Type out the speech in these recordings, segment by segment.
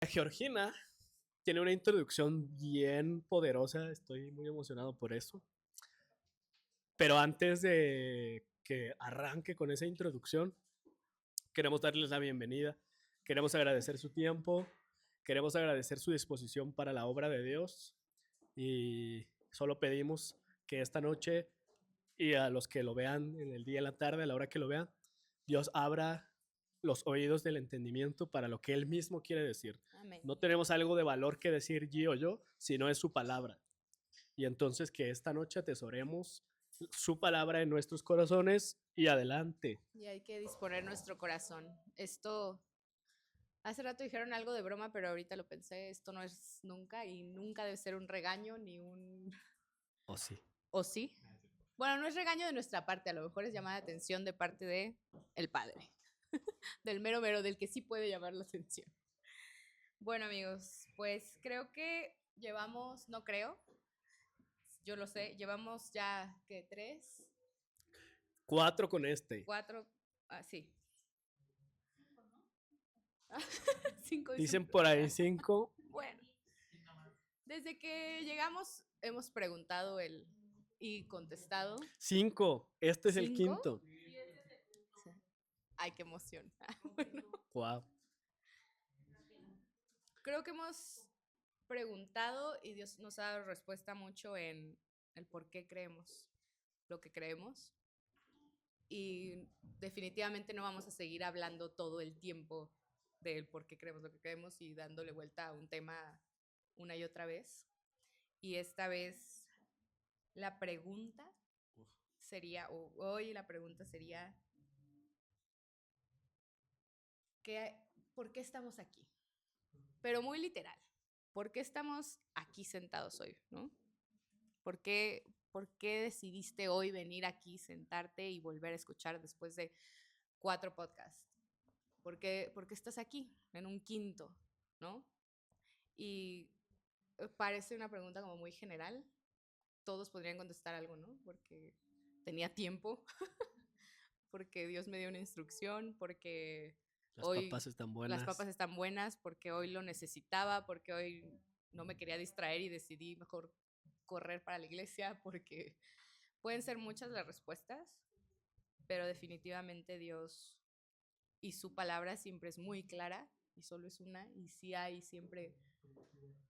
Georgina tiene una introducción bien poderosa, estoy muy emocionado por eso. Pero antes de que arranque con esa introducción, queremos darles la bienvenida, queremos agradecer su tiempo, queremos agradecer su disposición para la obra de Dios y solo pedimos que esta noche y a los que lo vean en el día, en la tarde, a la hora que lo vean, Dios abra los oídos del entendimiento para lo que Él mismo quiere decir. Amén. No tenemos algo de valor que decir G o yo, sino es su palabra. Y entonces que esta noche atesoremos su palabra en nuestros corazones y adelante. Y hay que disponer nuestro corazón. Esto, hace rato dijeron algo de broma, pero ahorita lo pensé, esto no es nunca y nunca debe ser un regaño ni un... ¿O sí? ¿O sí? Bueno, no es regaño de nuestra parte, a lo mejor es llamada de atención de parte de el padre, del mero mero, del que sí puede llamar la atención. Bueno, amigos, pues creo que llevamos, no creo, yo lo sé, llevamos ya, ¿qué? 3, 4 con este. 4, sí. 5 Dicen por ahí 5. Bueno, desde que llegamos hemos preguntado y contestado. 5. Este es el 5. quinto. Ay, qué emoción. Bueno, Wow. creo que hemos preguntado y Dios nos ha dado respuesta mucho en el por qué creemos lo que creemos. Y definitivamente no vamos a seguir hablando todo el tiempo del por qué creemos lo que creemos y dándole vuelta a un tema una y otra vez. Y esta vez la pregunta sería, o hoy la pregunta sería, ¿por qué estamos aquí? Pero muy literal, ¿por qué estamos aquí sentados hoy? ¿No? ¿Por qué decidiste hoy venir aquí, sentarte y volver a escuchar después de 4 podcasts? Por qué estás aquí en un quinto? ¿No? Y parece una pregunta como muy general. Todos podrían contestar algo, ¿no? Porque tenía tiempo, porque Dios me dio una instrucción, porque Las hoy papas están las buenas. papas están buenas, porque hoy lo necesitaba, porque hoy no me quería distraer y decidí mejor correr para la iglesia, porque pueden ser muchas las respuestas, pero definitivamente Dios y su palabra siempre es muy clara y solo es una, y sí hay siempre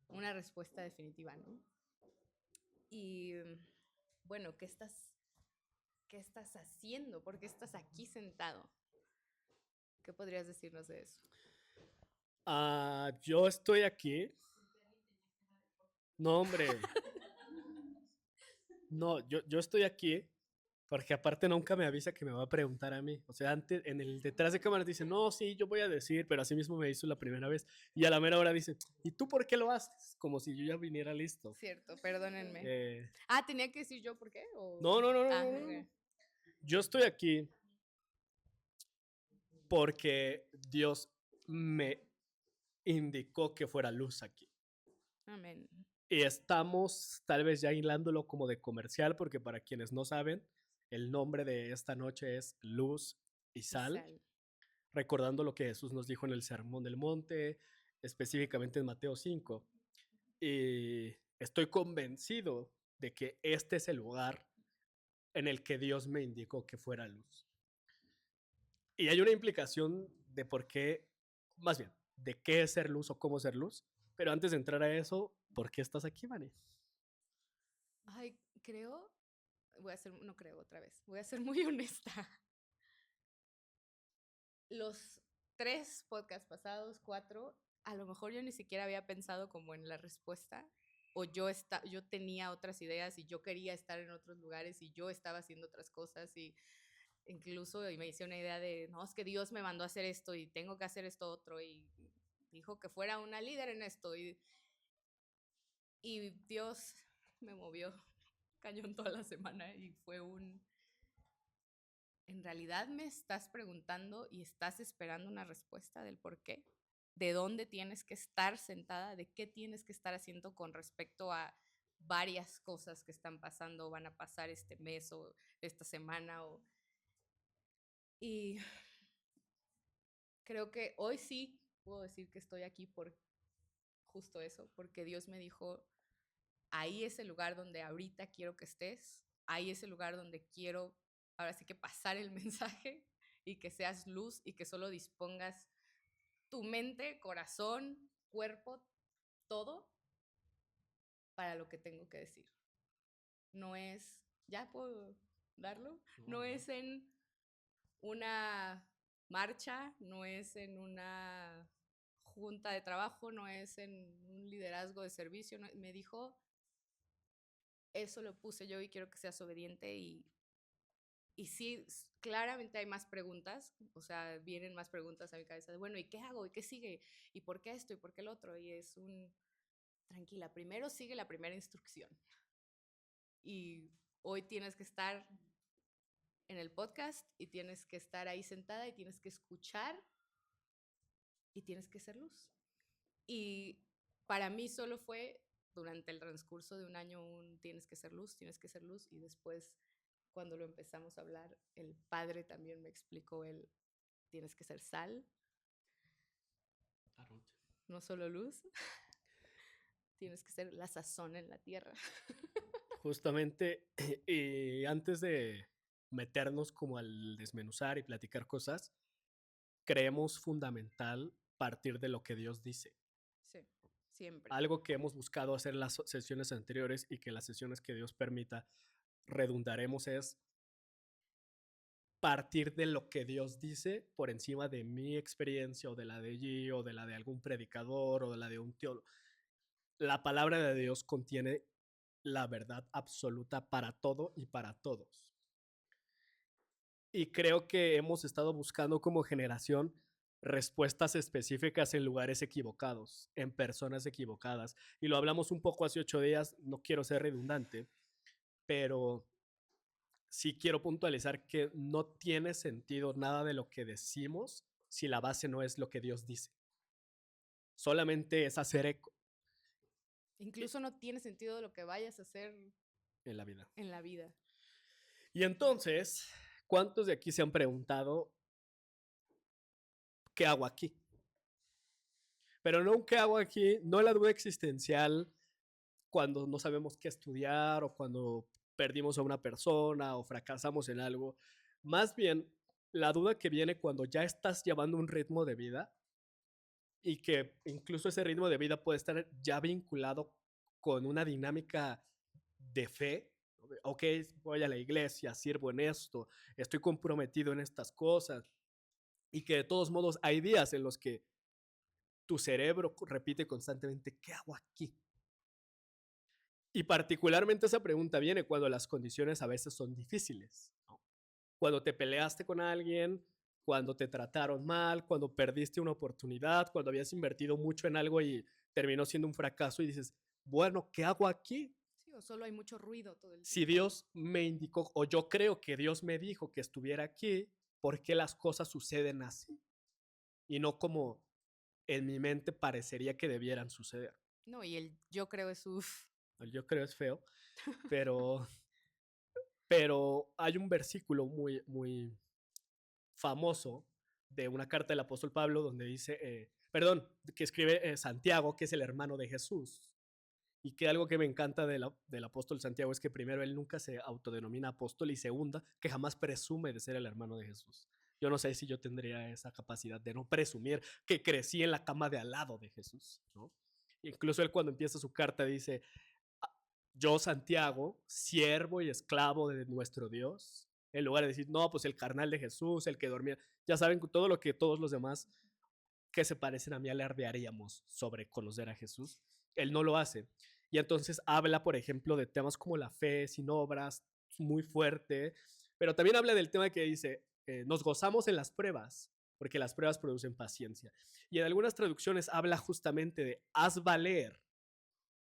una respuesta definitiva, ¿no? Y bueno, qué estás haciendo? ¿Por qué estás aquí sentado? ¿Qué podrías decirnos de eso? Yo estoy aquí. No, hombre. No, yo estoy aquí porque aparte nunca me avisa que me va a preguntar a mí. O sea, antes en el detrás de cámaras dice, no, sí, yo voy a decir, pero así mismo me hizo la primera vez. Y a la mera hora dice, ¿y tú por qué lo haces? Como si yo ya viniera listo. Cierto, perdónenme. Eh, Tenía que decir yo por qué. no, no, no, no, no, no. Okay. Yo estoy aquí porque Dios me indicó que fuera luz aquí. Amén. Y estamos tal vez ya hilándolo como de comercial, porque para quienes no saben, el nombre de esta noche es Luz y Sal, recordando lo que Jesús nos dijo en el Sermón del Monte, específicamente en Mateo 5. Y estoy convencido de que este es el lugar en el que Dios me indicó que fuera luz. Y hay una implicación de por qué, más bien, de qué es ser luz o cómo ser luz. Pero antes de entrar a eso, ¿por qué estás aquí, Vani? Ay, creo, no creo otra vez, voy a ser muy honesta. Los 3 podcasts pasados, 4, a lo mejor yo ni siquiera había pensado como en la respuesta, o yo tenía otras ideas y yo quería estar en otros lugares y yo estaba haciendo otras cosas y incluso me hice una idea de, no, es que Dios me mandó a hacer esto y tengo que hacer esto otro y dijo que fuera una líder en esto y Dios me movió cañón toda la semana y fue ¿en realidad me estás preguntando y estás esperando una respuesta del por qué? ¿De dónde tienes que estar sentada? ¿De qué tienes que estar haciendo con respecto a varias cosas que están pasando o van a pasar este mes o esta semana? Y creo que hoy sí puedo decir que estoy aquí justo eso, porque Dios me dijo, ahí es el lugar donde ahorita quiero que estés, ahí es el lugar donde quiero, ahora sí que pasar el mensaje y que seas luz y que solo dispongas tu mente, corazón, cuerpo, todo para lo que tengo que decir. No es, ¿ya puedo darlo? No es en una marcha, no es en una junta de trabajo, no es en un liderazgo de servicio. No, me dijo, eso lo puse yo y quiero que seas obediente y sí, claramente hay más preguntas, o sea, vienen más preguntas a mi cabeza de, bueno, ¿y qué hago? ¿Y qué sigue? ¿Y por qué esto? ¿Y por qué el otro? Y es tranquila, primero sigue la primera instrucción. Y hoy tienes que estar en el podcast y tienes que estar ahí sentada y tienes que escuchar y tienes que ser luz. Y para mí solo fue durante el transcurso de un año tienes que ser luz y después cuando lo empezamos a hablar, el padre también me explicó tienes que ser sal, no solo luz, tienes que ser la sazón en la tierra. Justamente, y antes de meternos como al desmenuzar y platicar cosas, creemos fundamental partir de lo que Dios dice. Sí, siempre. Algo que hemos buscado hacer en las sesiones anteriores y que las sesiones que Dios permita redundaremos es partir de lo que Dios dice por encima de mi experiencia o de la de G o de la de algún predicador o de la de un teólogo. La palabra de Dios contiene la verdad absoluta para todo y para todos. Y creo que hemos estado buscando como generación respuestas específicas en lugares equivocados, en personas equivocadas. Y lo hablamos un poco hace 8 días, no quiero ser redundante, pero sí quiero puntualizar que no tiene sentido nada de lo que decimos si la base no es lo que Dios dice. Solamente es hacer eco. Incluso no tiene sentido lo que vayas a hacer en la vida. En la vida. Y entonces, ¿cuántos de aquí se han preguntado qué hago aquí? Pero no un qué hago aquí, no la duda existencial cuando no sabemos qué estudiar o cuando perdimos a una persona o fracasamos en algo. Más bien, la duda que viene cuando ya estás llevando un ritmo de vida y que incluso ese ritmo de vida puede estar ya vinculado con una dinámica de fe. Ok, voy a la iglesia, sirvo en esto, estoy comprometido en estas cosas. Y que de todos modos hay días en los que tu cerebro repite constantemente, ¿qué hago aquí? Y particularmente esa pregunta viene cuando las condiciones a veces son difíciles, ¿no? Cuando te peleaste con alguien, cuando te trataron mal, cuando perdiste una oportunidad, cuando habías invertido mucho en algo y terminó siendo un fracaso y dices, bueno, ¿qué hago aquí? Sí, o solo hay mucho ruido todo el tiempo. Si Dios me indicó, o yo creo que Dios me dijo que estuviera aquí, ¿por qué las cosas suceden así? Y no como en mi mente parecería que debieran suceder. No, y el yo creo es El yo creo es feo, pero hay un versículo muy, muy famoso de una carta del apóstol Pablo donde dice, que escribe Santiago, que es el hermano de Jesús. Y que algo que me encanta del apóstol Santiago es que primero él nunca se autodenomina apóstol y segunda, que jamás presume de ser el hermano de Jesús. Yo no sé si yo tendría esa capacidad de no presumir que crecí en la cama de al lado de Jesús, ¿no? Incluso él cuando empieza su carta dice, yo Santiago, siervo y esclavo de nuestro Dios, en lugar de decir, no, pues el carnal de Jesús, el que dormía, ya saben todo lo que todos los demás que se parecen a mí alardearíamos sobre conocer a Jesús. Él no lo hace. Y entonces habla, por ejemplo, de temas como la fe sin obras, muy fuerte, pero también habla del tema que dice, nos gozamos en las pruebas, porque las pruebas producen paciencia. Y en algunas traducciones habla justamente de haz valer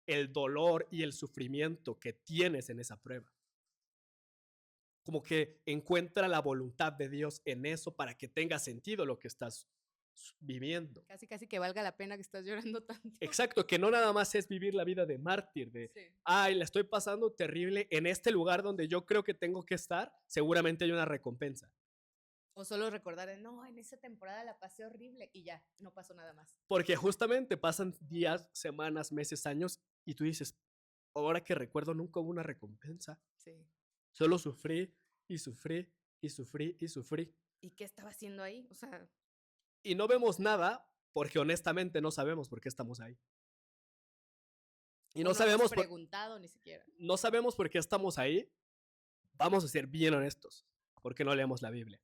el dolor y el sufrimiento que tienes en esa prueba. Como que encuentra la voluntad de Dios en eso para que tenga sentido lo que estás viviendo. Casi que valga la pena que estás llorando tanto. Exacto, que no nada más es vivir la vida de mártir, de, sí, ay, la estoy pasando terrible en este lugar donde yo creo que tengo que estar, seguramente hay una recompensa. O solo recordar, no, en esa temporada la pasé horrible y ya, no pasó nada más. Porque justamente pasan días, semanas, meses, años y tú dices, ahora que recuerdo nunca hubo una recompensa. Sí. Solo sufrí y sufrí y sufrí y sufrí. ¿Y qué estaba haciendo ahí? O sea... Y no vemos nada porque honestamente no sabemos por qué estamos ahí. Y no sabemos preguntado ni siquiera. No sabemos por qué estamos ahí. Vamos a ser bien honestos, porque no leemos la Biblia.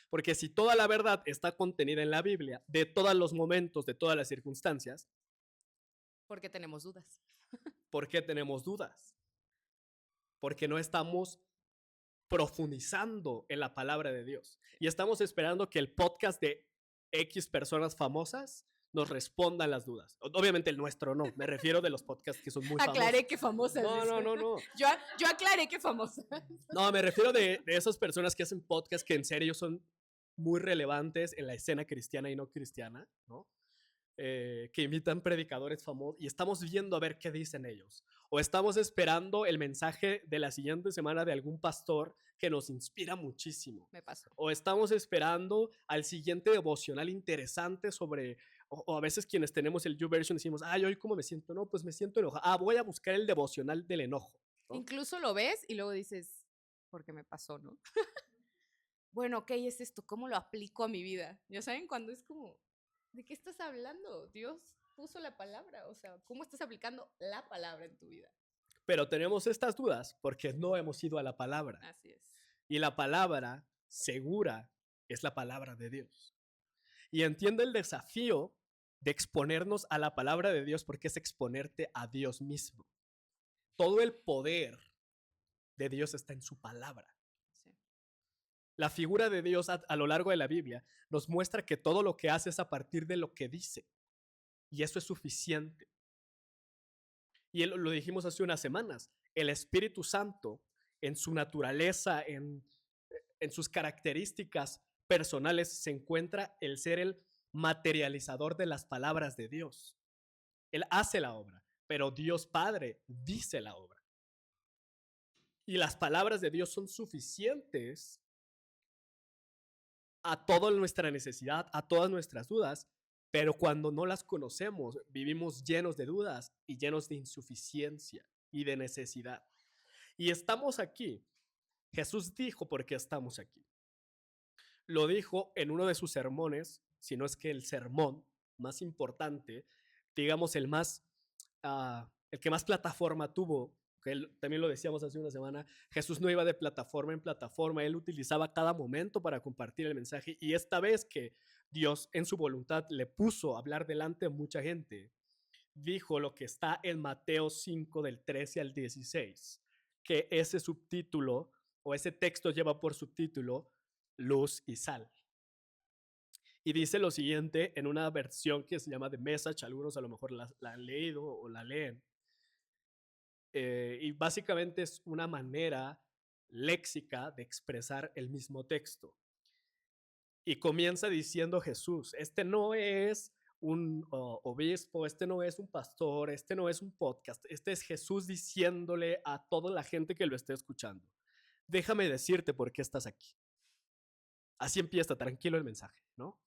Porque si toda la verdad está contenida en la Biblia, de todos los momentos, de todas las circunstancias, ¿por qué tenemos dudas? ¿Por qué tenemos dudas? Porque no estamos profundizando en la palabra de Dios. Y estamos esperando que el podcast de X personas famosas nos respondan las dudas. Obviamente el nuestro no, me refiero de los podcasts que son muy famosos. Aclaré que famosas. No. Yo aclaré que famosas. No, me refiero de esas personas que hacen podcasts que en serio son muy relevantes en la escena cristiana y no cristiana, ¿no? Que invitan predicadores famosos y estamos viendo a ver qué dicen ellos. O estamos esperando el mensaje de la siguiente semana de algún pastor que nos inspira muchísimo. Me pasó. O estamos esperando al siguiente devocional interesante sobre, o a veces quienes tenemos el YouVersion decimos, ay, hoy cómo me siento, no, pues me siento enojado. Voy a buscar el devocional del enojo, ¿no? Incluso lo ves y luego dices, ¿por qué me pasó, no? Bueno, ok, es esto, ¿cómo lo aplico a mi vida? Ya saben, cuando es como, ¿de qué estás hablando? Dios puso la palabra, o sea, ¿cómo estás aplicando la palabra en tu vida? Pero tenemos estas dudas porque no hemos ido a la palabra. Así es. Y la palabra segura es la palabra de Dios. Y entiende el desafío de exponernos a la palabra de Dios porque es exponerte a Dios mismo. Todo el poder de Dios está en su palabra. Sí. La figura de Dios a lo largo de la Biblia nos muestra que todo lo que hace es a partir de lo que dice. Y eso es suficiente. Y lo dijimos hace unas semanas. El Espíritu Santo, en su naturaleza, en sus características personales, se encuentra el ser el materializador de las palabras de Dios. Él hace la obra, pero Dios Padre dice la obra. Y las palabras de Dios son suficientes a toda nuestra necesidad, a todas nuestras dudas, pero cuando no las conocemos, vivimos llenos de dudas y llenos de insuficiencia y de necesidad. Y estamos aquí. Jesús dijo por qué estamos aquí. Lo dijo en uno de sus sermones, si no es que el sermón más importante, digamos el que más plataforma tuvo, que también lo decíamos hace una semana. Jesús no iba de plataforma en plataforma, él utilizaba cada momento para compartir el mensaje, y esta vez que Dios en su voluntad le puso a hablar delante de mucha gente, dijo lo que está en Mateo 5 del 13 al 16, que ese subtítulo o ese texto lleva por subtítulo Luz y Sal. Y dice lo siguiente en una versión que se llama The Message, algunos a lo mejor la han leído o la leen. Y básicamente es una manera léxica de expresar el mismo texto. Y comienza diciendo Jesús, este no es un obispo, este no es un pastor, este no es un podcast, este es Jesús diciéndole a toda la gente que lo esté escuchando, déjame decirte por qué estás aquí. Así empieza tranquilo el mensaje, ¿no?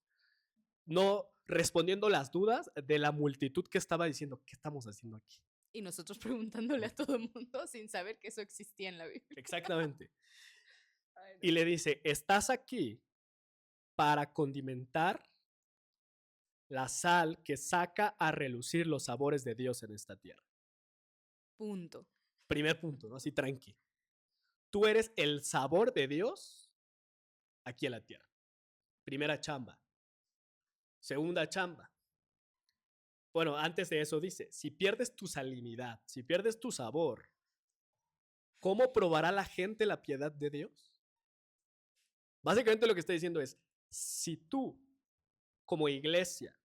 No respondiendo las dudas de la multitud que estaba diciendo, ¿qué estamos haciendo aquí? Y nosotros preguntándole a todo el mundo sin saber que eso existía en la Biblia. Exactamente. Ay, no. Y le dice, estás aquí para condimentar la sal que saca a relucir los sabores de Dios en esta tierra. Punto. Primer punto, ¿no? Así tranqui. Tú eres el sabor de Dios aquí en la tierra. Primera chamba. Segunda chamba. Bueno, antes de eso dice, si pierdes tu salinidad, si pierdes tu sabor, ¿cómo probará la gente la piedad de Dios? Básicamente lo que está diciendo es, si tú como iglesia,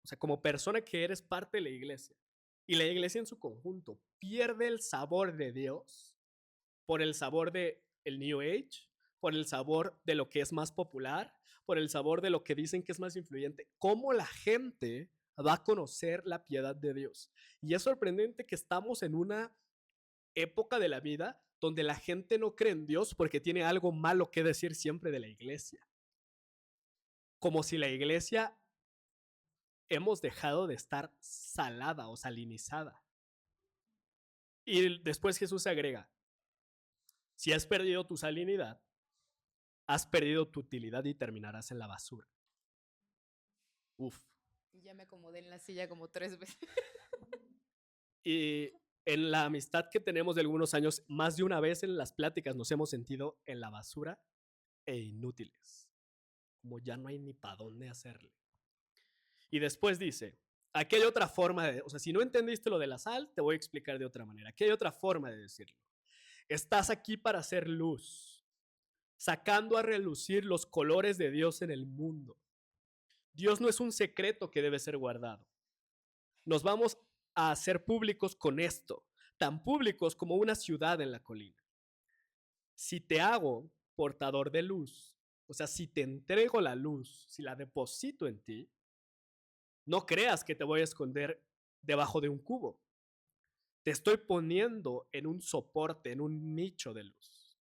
o sea, como persona que eres parte de la iglesia, y la iglesia en su conjunto pierde el sabor de Dios por el sabor de el New Age, por el sabor de lo que es más popular, por el sabor de lo que dicen que es más influyente, ¿cómo la gente va a conocer la piedad de Dios? Y es sorprendente que estamos en una época de la vida donde la gente no cree en Dios porque tiene algo malo que decir siempre de la iglesia. Como si la iglesia hemos dejado de estar salada o salinizada. Y después Jesús agrega, si has perdido tu salinidad, has perdido tu utilidad y terminarás en la basura. Uf. Y ya me acomodé en la silla como 3 veces. Y en la amistad que tenemos de algunos años, más de una vez en las pláticas nos hemos sentido en la basura e inútiles. Como ya no hay ni para dónde hacerle. Y después dice, aquí hay otra forma de, o sea, si no entendiste lo de la sal, te voy a explicar de otra manera. Aquí hay otra forma de decirlo. Estás aquí para hacer luz, sacando a relucir los colores de Dios en el mundo. Dios no es un secreto que debe ser guardado. Nos vamos a hacer públicos con esto, tan públicos como una ciudad en la colina. Si te hago portador de luz, o sea, si te entrego la luz, si la deposito en ti, no creas que te voy a esconder debajo de un cubo. Te estoy poniendo en un soporte, en un nicho de luz.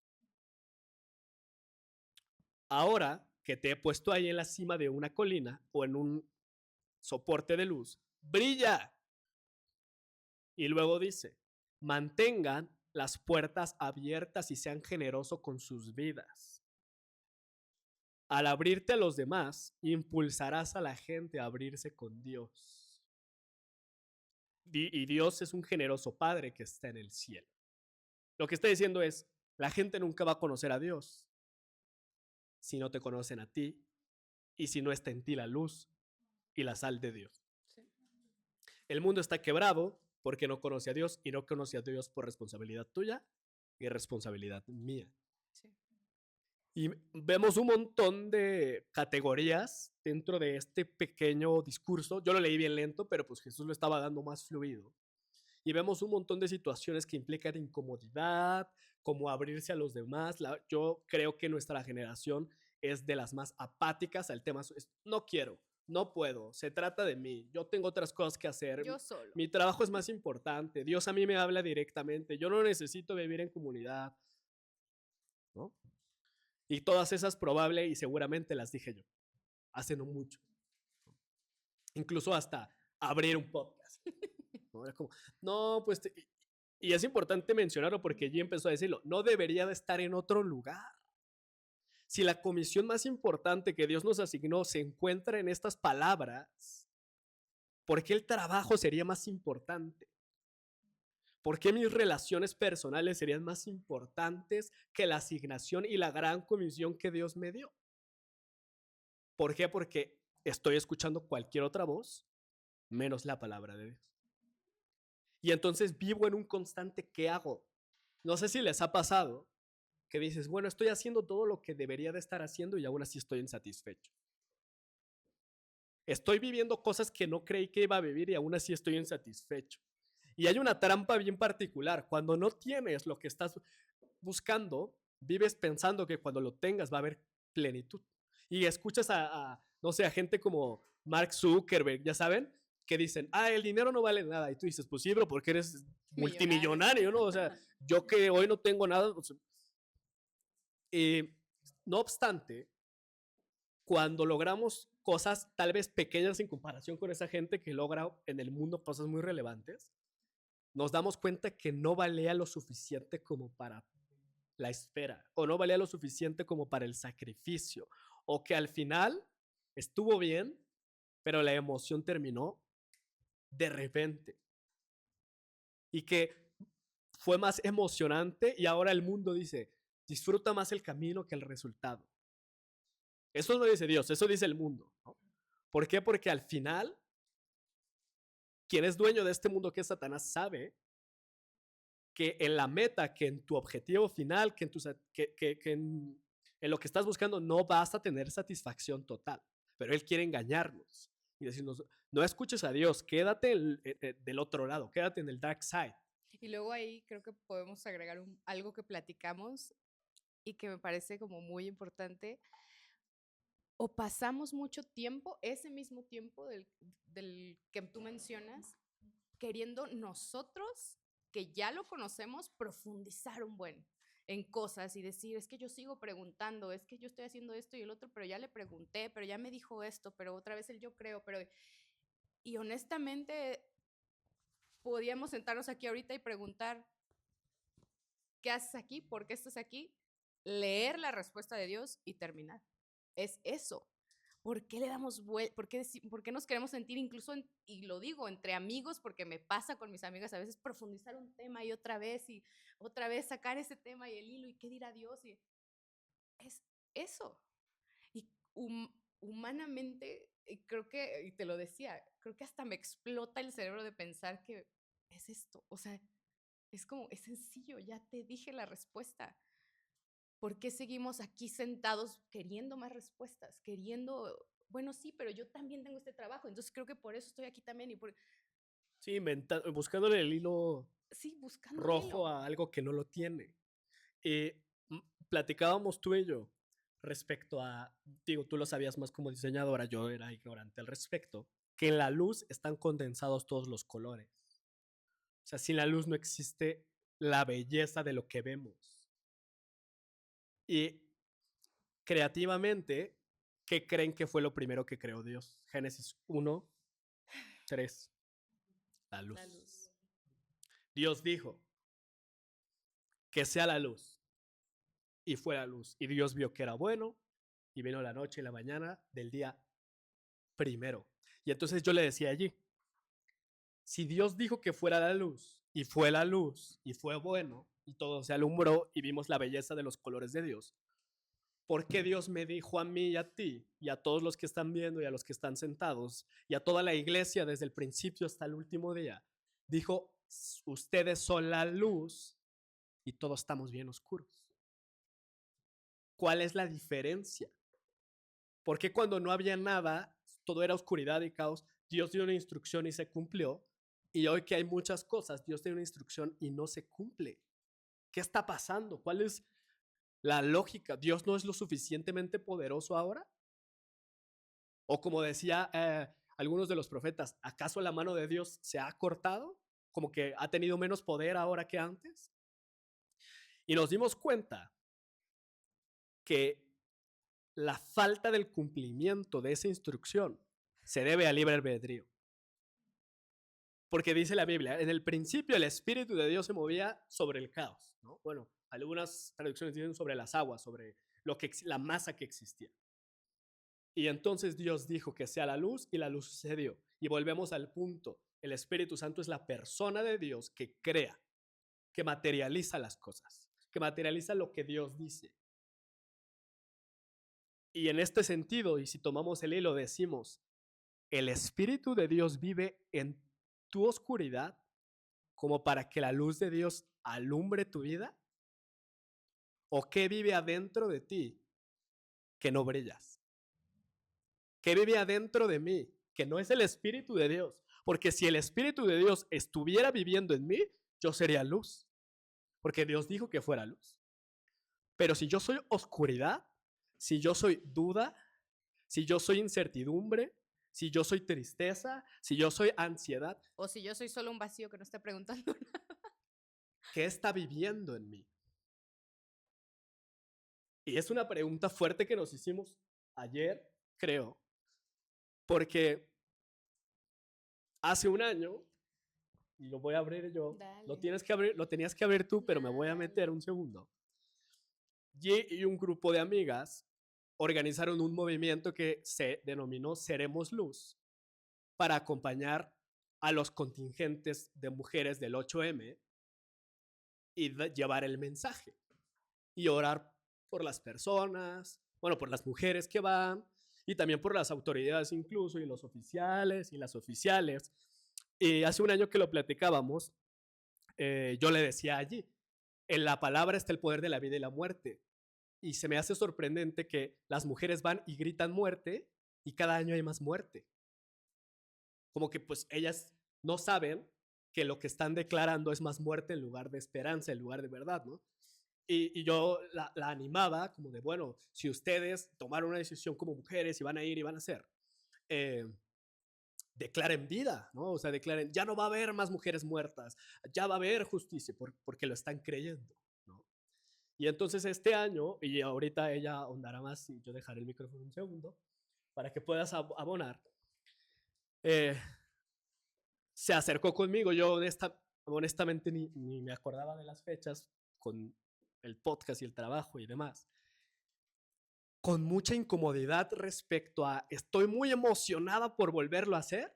Ahora que te he puesto ahí en la cima de una colina o en un soporte de luz, brilla. Y luego dice, mantengan las puertas abiertas y sean generosos con sus vidas. Al abrirte a los demás, impulsarás a la gente a abrirse con Dios. Y Dios es un generoso Padre que está en el cielo. Lo que está diciendo es, la gente nunca va a conocer a Dios si no te conocen a ti y si no está en ti la luz y la sal de Dios. Sí. El mundo está quebrado porque no conoce a Dios y no conoce a Dios por responsabilidad tuya y responsabilidad mía. Sí. Y vemos un montón de categorías dentro de este pequeño discurso. Yo lo leí bien lento, pero pues Jesús lo estaba dando más fluido. Y vemos un montón de situaciones que implican incomodidad, como abrirse a los demás. Yo creo que nuestra generación es de las más apáticas al tema. No quiero, no puedo, se trata de mí, yo tengo otras cosas que hacer. Yo solo. Mi trabajo es más importante, Dios a mí me habla directamente, yo no necesito vivir en comunidad, ¿no? Y todas esas probable y seguramente las dije yo, hace no mucho. Incluso hasta abrir un podcast. ¿No? Era como, no, pues, y es importante mencionarlo porque allí empezó a decirlo, no debería de estar en otro lugar. Si la comisión más importante que Dios nos asignó se encuentra en estas palabras, ¿por qué el trabajo sería más importante? ¿Por qué mis relaciones personales serían más importantes que la asignación y la gran comisión que Dios me dio? ¿Por qué? Porque estoy escuchando cualquier otra voz menos la palabra de Dios. Y entonces vivo en un constante ¿qué hago? No sé si les ha pasado que dices, bueno, estoy haciendo todo lo que debería de estar haciendo y aún así estoy insatisfecho. Estoy viviendo cosas que no creí que iba a vivir y aún así estoy insatisfecho. Y hay una trampa bien particular. Cuando no tienes lo que estás buscando, vives pensando que cuando lo tengas va a haber plenitud. Y escuchas no sé, a gente como Mark Zuckerberg, ya saben, que dicen, el dinero no vale nada. Y tú dices, pues sí, bro, porque eres multimillonario, ¿no? O sea, yo que hoy no tengo nada. Pues, no obstante, cuando logramos cosas tal vez pequeñas en comparación con esa gente que logra en el mundo cosas muy relevantes, nos damos cuenta que no valía lo suficiente como para la espera, o no valía lo suficiente como para el sacrificio, o que al final estuvo bien, pero la emoción terminó de repente. Y que fue más emocionante y ahora el mundo dice, disfruta más el camino que el resultado. Eso no dice Dios, eso dice el mundo, ¿no? ¿Por qué? Porque al final, quien es dueño de este mundo, que es Satanás, sabe que en la meta, que en tu objetivo final, que en lo que estás buscando no vas a tener satisfacción total, pero él quiere engañarnos y decirnos, no escuches a Dios, quédate del otro lado, quédate en el dark side. Y luego ahí creo que podemos agregar algo que platicamos y que me parece como muy importante. O pasamos mucho tiempo, ese mismo tiempo del que tú mencionas, queriendo nosotros que ya lo conocemos, profundizar un buen en cosas y decir, es que yo sigo preguntando, es que yo estoy haciendo esto y el otro, pero ya le pregunté, pero ya me dijo esto, pero otra vez el yo creo, pero... Y honestamente, podíamos sentarnos aquí ahorita y preguntar, ¿qué haces aquí? ¿Por qué estás aquí? Leer la respuesta de Dios y terminar. Es eso. ¿Por qué le damos vuelta? ¿Por qué nos queremos sentir incluso, y lo digo, entre amigos, porque me pasa con mis amigas a veces, profundizar un tema y otra vez sacar ese tema y el hilo y qué dirá Dios? Y es eso. Y humanamente, creo que, y te lo decía, creo que hasta me explota el cerebro de pensar que es esto. O sea, es como, es sencillo, ya te dije la respuesta. ¿Por qué seguimos aquí sentados queriendo más respuestas? Bueno, sí, pero yo también tengo este trabajo, entonces creo que por eso estoy aquí también. Sí, buscándole el hilo Sí, buscando el rojo hilo. a algo que no lo tiene. Platicábamos tú y yo respecto a, digo, tú lo sabías más como diseñadora, yo era ignorante al respecto, que en la luz están condensados todos los colores. O sea, sin la luz no existe la belleza de lo que vemos. Y creativamente, ¿qué creen que fue lo primero que creó Dios? Génesis 1, 3, la luz. La luz. Dios dijo que sea la luz. Y fue la luz. Y Dios vio que era bueno. Y vino la noche y la mañana del día primero. Y entonces yo le decía allí, si Dios dijo que fuera la luz, y fue la luz, y fue bueno, y todo se alumbró, y vimos la belleza de los colores de Dios, ¿por qué Dios me dijo a mí y a ti, y a todos los que están viendo, y a los que están sentados, y a toda la iglesia desde el principio hasta el último día? Dijo, ustedes son la luz, y todos estamos bien oscuros. ¿Cuál es la diferencia? ¿Por qué cuando no había nada, todo era oscuridad y caos, Dios dio una instrucción y se cumplió? Y hoy que hay muchas cosas, Dios tiene una instrucción y no se cumple. ¿Qué está pasando? ¿Cuál es la lógica? ¿Dios no es lo suficientemente poderoso ahora? O como decía algunos de los profetas, ¿acaso la mano de Dios se ha cortado? ¿Como que ha tenido menos poder ahora que antes? Y nos dimos cuenta que la falta del cumplimiento de esa instrucción se debe al libre albedrío. Porque dice la Biblia, en el principio el Espíritu de Dios se movía sobre el caos, ¿no? Bueno, algunas traducciones dicen sobre las aguas, sobre la masa que existía. Y entonces Dios dijo que sea la luz y la luz sucedió. Y volvemos al punto, el Espíritu Santo es la persona de Dios que crea, que materializa las cosas, que materializa lo que Dios dice. Y en este sentido, y si tomamos el hilo, decimos, el Espíritu de Dios vive en tu oscuridad como para que la luz de Dios alumbre tu vida. ¿O qué vive adentro de ti que no brillas? ¿Qué vive adentro de mí que no es el Espíritu de Dios? Porque si el Espíritu de Dios estuviera viviendo en mí, yo sería luz. Porque Dios dijo que fuera luz. Pero si yo soy oscuridad, si yo soy duda, si yo soy incertidumbre, si yo soy tristeza, si yo soy ansiedad. O si yo soy solo un vacío que no está preguntando nada. ¿Qué está viviendo en mí? Y es una pregunta fuerte que nos hicimos ayer, creo, porque hace un año, y lo voy a abrir yo, lo tenías que abrir tú, pero me voy a meter un segundo. Y un grupo de amigas organizaron un movimiento que se denominó Seremos Luz para acompañar a los contingentes de mujeres del 8M y llevar el mensaje y orar por las personas, bueno, por las mujeres que van y también por las autoridades incluso y los oficiales y las oficiales. Y hace un año que lo platicábamos, yo le decía allí, en la palabra está el poder de la vida y la muerte. Y se me hace sorprendente que las mujeres van y gritan muerte y cada año hay más muerte. Como que pues ellas no saben que lo que están declarando es más muerte en lugar de esperanza, en lugar de verdad, ¿no? Y yo la animaba como de, bueno, si ustedes tomaron una decisión como mujeres y van a ir y van a hacer, declaren vida, ¿no? O sea, declaren, ya no va a haber más mujeres muertas, ya va a haber justicia, porque lo están creyendo, ¿no? Y entonces este año, y ahorita ella ahondará más, y yo dejaré el micrófono un segundo, para que puedas abonar, se acercó conmigo, yo honestamente ni me acordaba de las fechas con el podcast y el trabajo y demás, con mucha incomodidad respecto a, estoy muy emocionada por volverlo a hacer,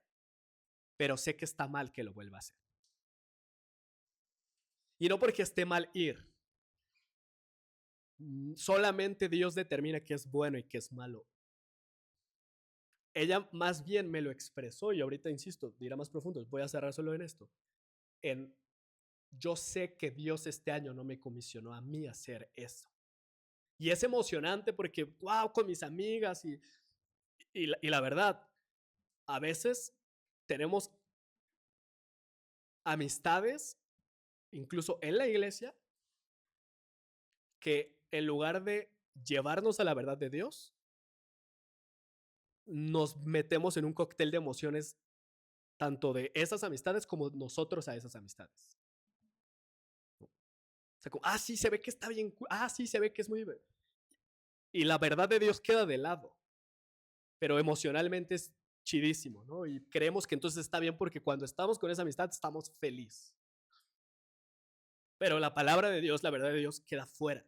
pero sé que está mal que lo vuelva a hacer. Y no porque esté mal ir. Solamente Dios determina qué es bueno y qué es malo. Ella más bien me lo expresó y ahorita insisto, dirá más profundo, voy a cerrar solo en esto. Yo sé que Dios este año no me comisionó a mí a hacer eso. Y es emocionante porque, wow, con mis amigas y la verdad, a veces tenemos amistades, incluso en la iglesia, que en lugar de llevarnos a la verdad de Dios, nos metemos en un cóctel de emociones, tanto de esas amistades como nosotros a esas amistades. O sea, como, sí, se ve que está bien, sí, se ve que es muy... Y la verdad de Dios queda de lado, pero emocionalmente es chidísimo, ¿no? Y creemos que entonces está bien porque cuando estamos con esa amistad estamos felices. Pero la palabra de Dios, la verdad de Dios queda fuera.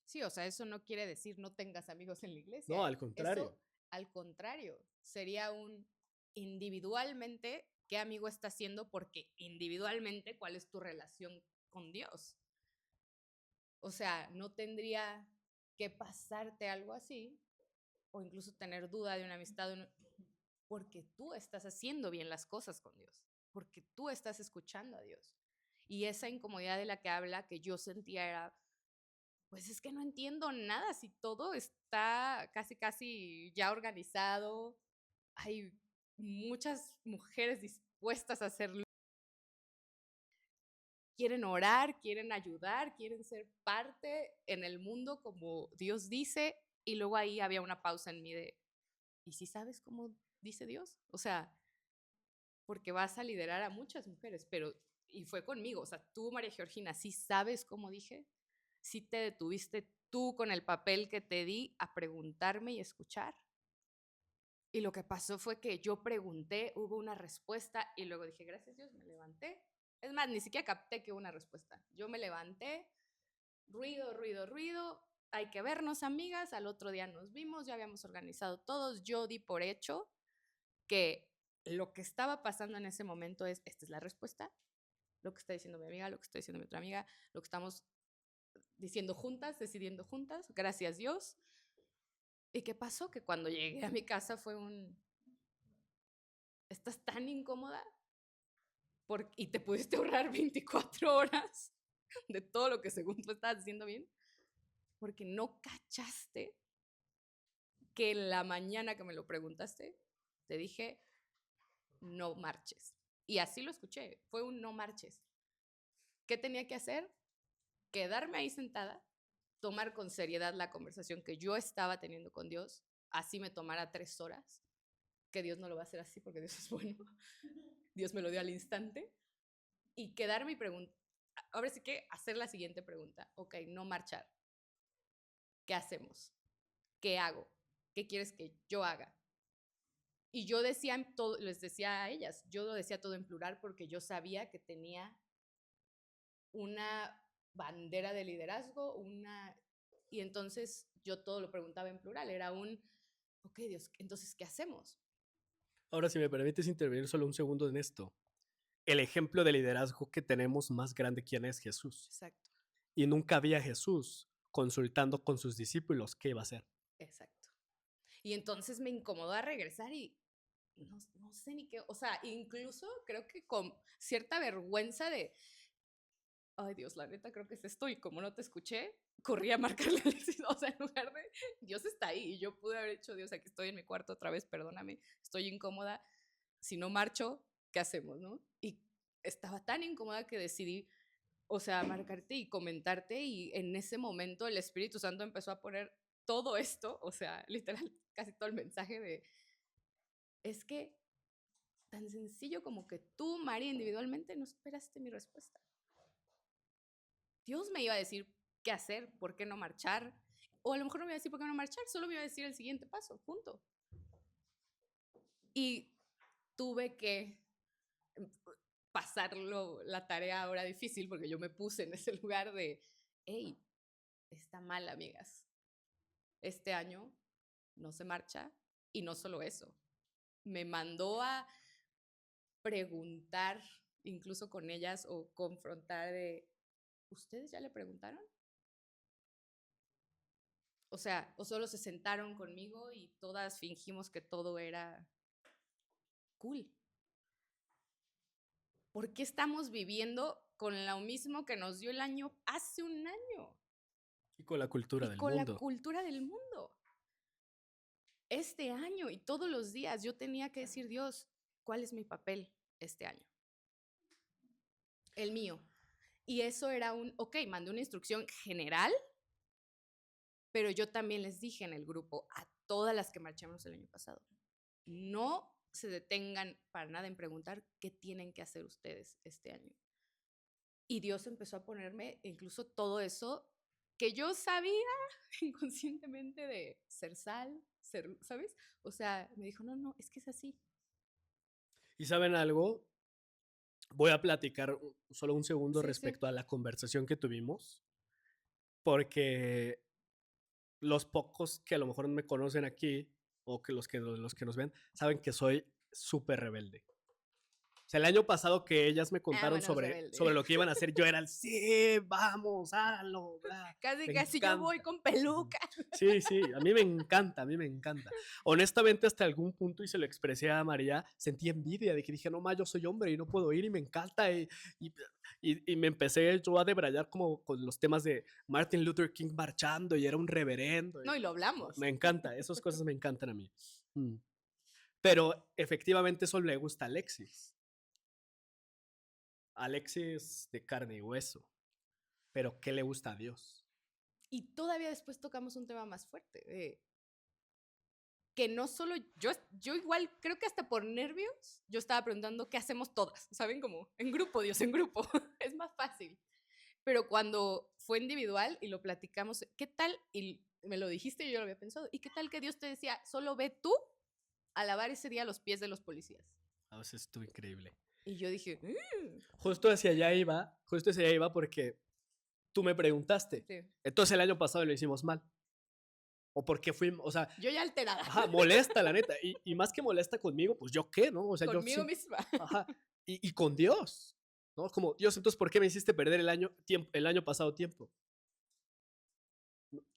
Sí, o sea, eso no quiere decir no tengas amigos en la iglesia. No, al contrario. Eso, al contrario, sería un individualmente qué amigo estás haciendo, porque individualmente cuál es tu relación con Dios. O sea, no tendría que pasarte algo así, o incluso tener duda de una amistad, porque tú estás haciendo bien las cosas con Dios, porque tú estás escuchando a Dios. Y esa incomodidad de la que habla, que yo sentía, era, pues es que no entiendo nada, si todo está casi ya organizado, hay muchas mujeres dispuestas a hacerlo, quieren orar, quieren ayudar, quieren ser parte en el mundo como Dios dice, y luego ahí había una pausa en mí de, ¿y si sabes cómo dice Dios? O sea, porque vas a liderar a muchas mujeres, pero, y fue conmigo, o sea, tú, María Georgina, ¿sí sabes cómo dije? ¿Sí te detuviste tú con el papel que te di a preguntarme y escuchar? Y lo que pasó fue que yo pregunté, hubo una respuesta y luego dije, gracias Dios, me levanté. Es más, ni siquiera capté que hubo una respuesta. Yo me levanté, ruido, hay que vernos, amigas. Al otro día nos vimos, ya habíamos organizado todos. Yo di por hecho que lo que estaba pasando en ese momento es, esta es la respuesta, lo que está diciendo mi amiga, lo que está diciendo mi otra amiga, lo que estamos diciendo juntas, decidiendo juntas, gracias Dios. ¿Y qué pasó? Que cuando llegué a mi casa fue ¿estás tan incómoda? Y te pudiste ahorrar 24 horas de todo lo que según tú estabas haciendo bien, porque no cachaste que en la mañana que me lo preguntaste, te dije, no marches. Y así lo escuché, fue un no marches. ¿Qué tenía que hacer? Quedarme ahí sentada, tomar con seriedad la conversación que yo estaba teniendo con Dios, así me tomara 3 horas, que Dios no lo va a hacer así porque Dios es bueno, Dios me lo dio al instante, y quedarme y preguntar, ahora sí que hacer la siguiente pregunta, ok, no marchar, ¿qué hacemos? ¿Qué hago? ¿Qué quieres que yo haga? Y yo decía todo, les decía a ellas, yo lo decía todo en plural porque yo sabía que tenía una bandera de liderazgo, y entonces yo todo lo preguntaba en plural, era ok Dios, entonces ¿qué hacemos? Ahora, si me permites intervenir solo un segundo en esto. El ejemplo de liderazgo que tenemos más grande, ¿quién es? Jesús. Exacto. Y nunca había Jesús consultando con sus discípulos qué iba a hacer. Exacto. Y entonces me incomodó a regresar y no sé ni qué, o sea, incluso creo que con cierta vergüenza de, ay Dios, la neta creo que es esto, y como no te escuché, corrí a marcarle a Alexis, o sea, en lugar de, Dios está ahí, y yo pude haber hecho, Dios, aquí estoy en mi cuarto otra vez, perdóname, estoy incómoda, si no marcho, ¿qué hacemos, no? Y estaba tan incómoda que decidí, o sea, marcarte y comentarte, y en ese momento el Espíritu Santo empezó a poner todo esto, o sea, literal, casi todo el mensaje de, es que tan sencillo como que tú, María, individualmente no esperaste mi respuesta. Dios me iba a decir qué hacer, por qué no marchar, o a lo mejor no me iba a decir por qué no marchar, solo me iba a decir el siguiente paso, punto. Y tuve que pasarlo, la tarea ahora difícil, porque yo me puse en ese lugar de, hey, está mal, amigas. Este año no se marcha, y no solo eso, me mandó a preguntar, incluso con ellas, o confrontar de, ¿ustedes ya le preguntaron? O sea, o solo se sentaron conmigo y todas fingimos que todo era cool. ¿Por qué estamos viviendo con lo mismo que nos dio el año hace un año? Y con la cultura Y del con la mundo. cultura del mundo. Este año y todos los días yo tenía que decir, Dios, ¿cuál es mi papel este año? El mío. Y eso era mandé una instrucción general, pero yo también les dije en el grupo a todas las que marchamos el año pasado, no se detengan para nada en preguntar qué tienen que hacer ustedes este año. Y Dios empezó a ponerme incluso todo eso que yo sabía inconscientemente de ser sal, ser, ¿sabes? O sea, me dijo, no, es que es así. ¿Y saben algo? Voy a platicar solo un segundo Sí, respecto a la conversación que tuvimos, porque los pocos que a lo mejor me conocen aquí, o que los que nos ven, saben que soy súper rebelde. O sea, el año pasado que ellas me contaron Vámonos, sobre rebelde. lo que iban a hacer, yo era el, sí, vamos, háganlo, bla. Casi, Me casi yo voy encanta. con peluca. Sí, sí, a mí me encanta, a mí me encanta. Honestamente, hasta algún punto, y se lo expresé a María, sentí envidia de que dije, no, ma, yo soy hombre y no puedo ir y me encanta. Y me empecé yo a debrayar como con los temas de Martin Luther King marchando y era un reverendo. No, y lo hablamos. Me encanta, esas cosas me encantan a mí. Pero efectivamente eso le gusta a Alexis. Alexis de carne y hueso. Pero ¿qué le gusta a Dios? Y todavía después tocamos un tema más fuerte, que no solo yo igual creo que hasta por nervios, yo estaba preguntando qué hacemos todas, ¿saben? Como en grupo, Dios, en grupo, es más fácil. Pero cuando fue individual y lo platicamos, ¿qué tal? Y me lo dijiste y yo lo había pensado, ¿y qué tal que Dios te decía, solo ve tú a lavar ese día los pies de los policías? A veces estuvo increíble. Y yo dije, justo hacia allá iba porque tú me preguntaste. sí. Entonces el año pasado lo hicimos mal. O porque fuimos, o sea, Yo ya alterada. ajá, molesta, la neta. Y más que molesta conmigo, pues yo qué, ¿no? O sea, Conmigo yo misma. Ajá. Y con Dios, ¿no? Como, Dios, entonces, ¿por qué me hiciste perder el año pasado tiempo?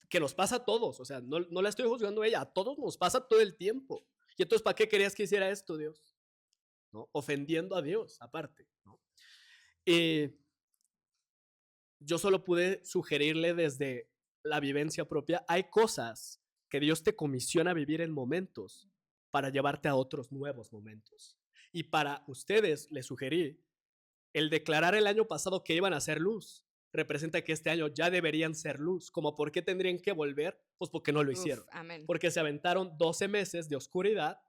Que nos pasa a todos, o sea, no la estoy juzgando a ella, a todos nos pasa todo el tiempo. Y entonces, ¿para qué querías que hiciera esto, Dios? ¿No? Ofendiendo a Dios, aparte, ¿no? Yo solo pude sugerirle desde la vivencia propia, hay cosas que Dios te comisiona a vivir en momentos para llevarte a otros nuevos momentos. Y para ustedes les sugerí, el declarar el año pasado que iban a ser luz representa que este año ya deberían ser luz. Como por qué tendrían que volver, pues porque no lo hicieron. Amén. Porque se aventaron 12 meses de oscuridad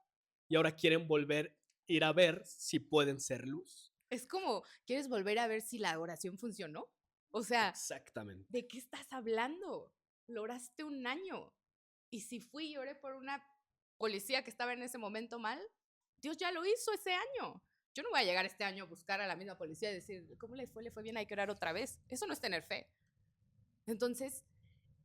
y ahora quieren volver a ir a ver si pueden ser luz. Es como, ¿quieres volver a ver si la oración funcionó? O sea, exactamente. ¿De qué estás hablando? Lo oraste un año. Y si fui y oré por una policía que estaba en ese momento mal, Dios ya lo hizo ese año. Yo no voy a llegar este año a buscar a la misma policía y decir, ¿cómo le fue? ¿Le fue bien? Hay que orar otra vez. Eso no es tener fe. Entonces,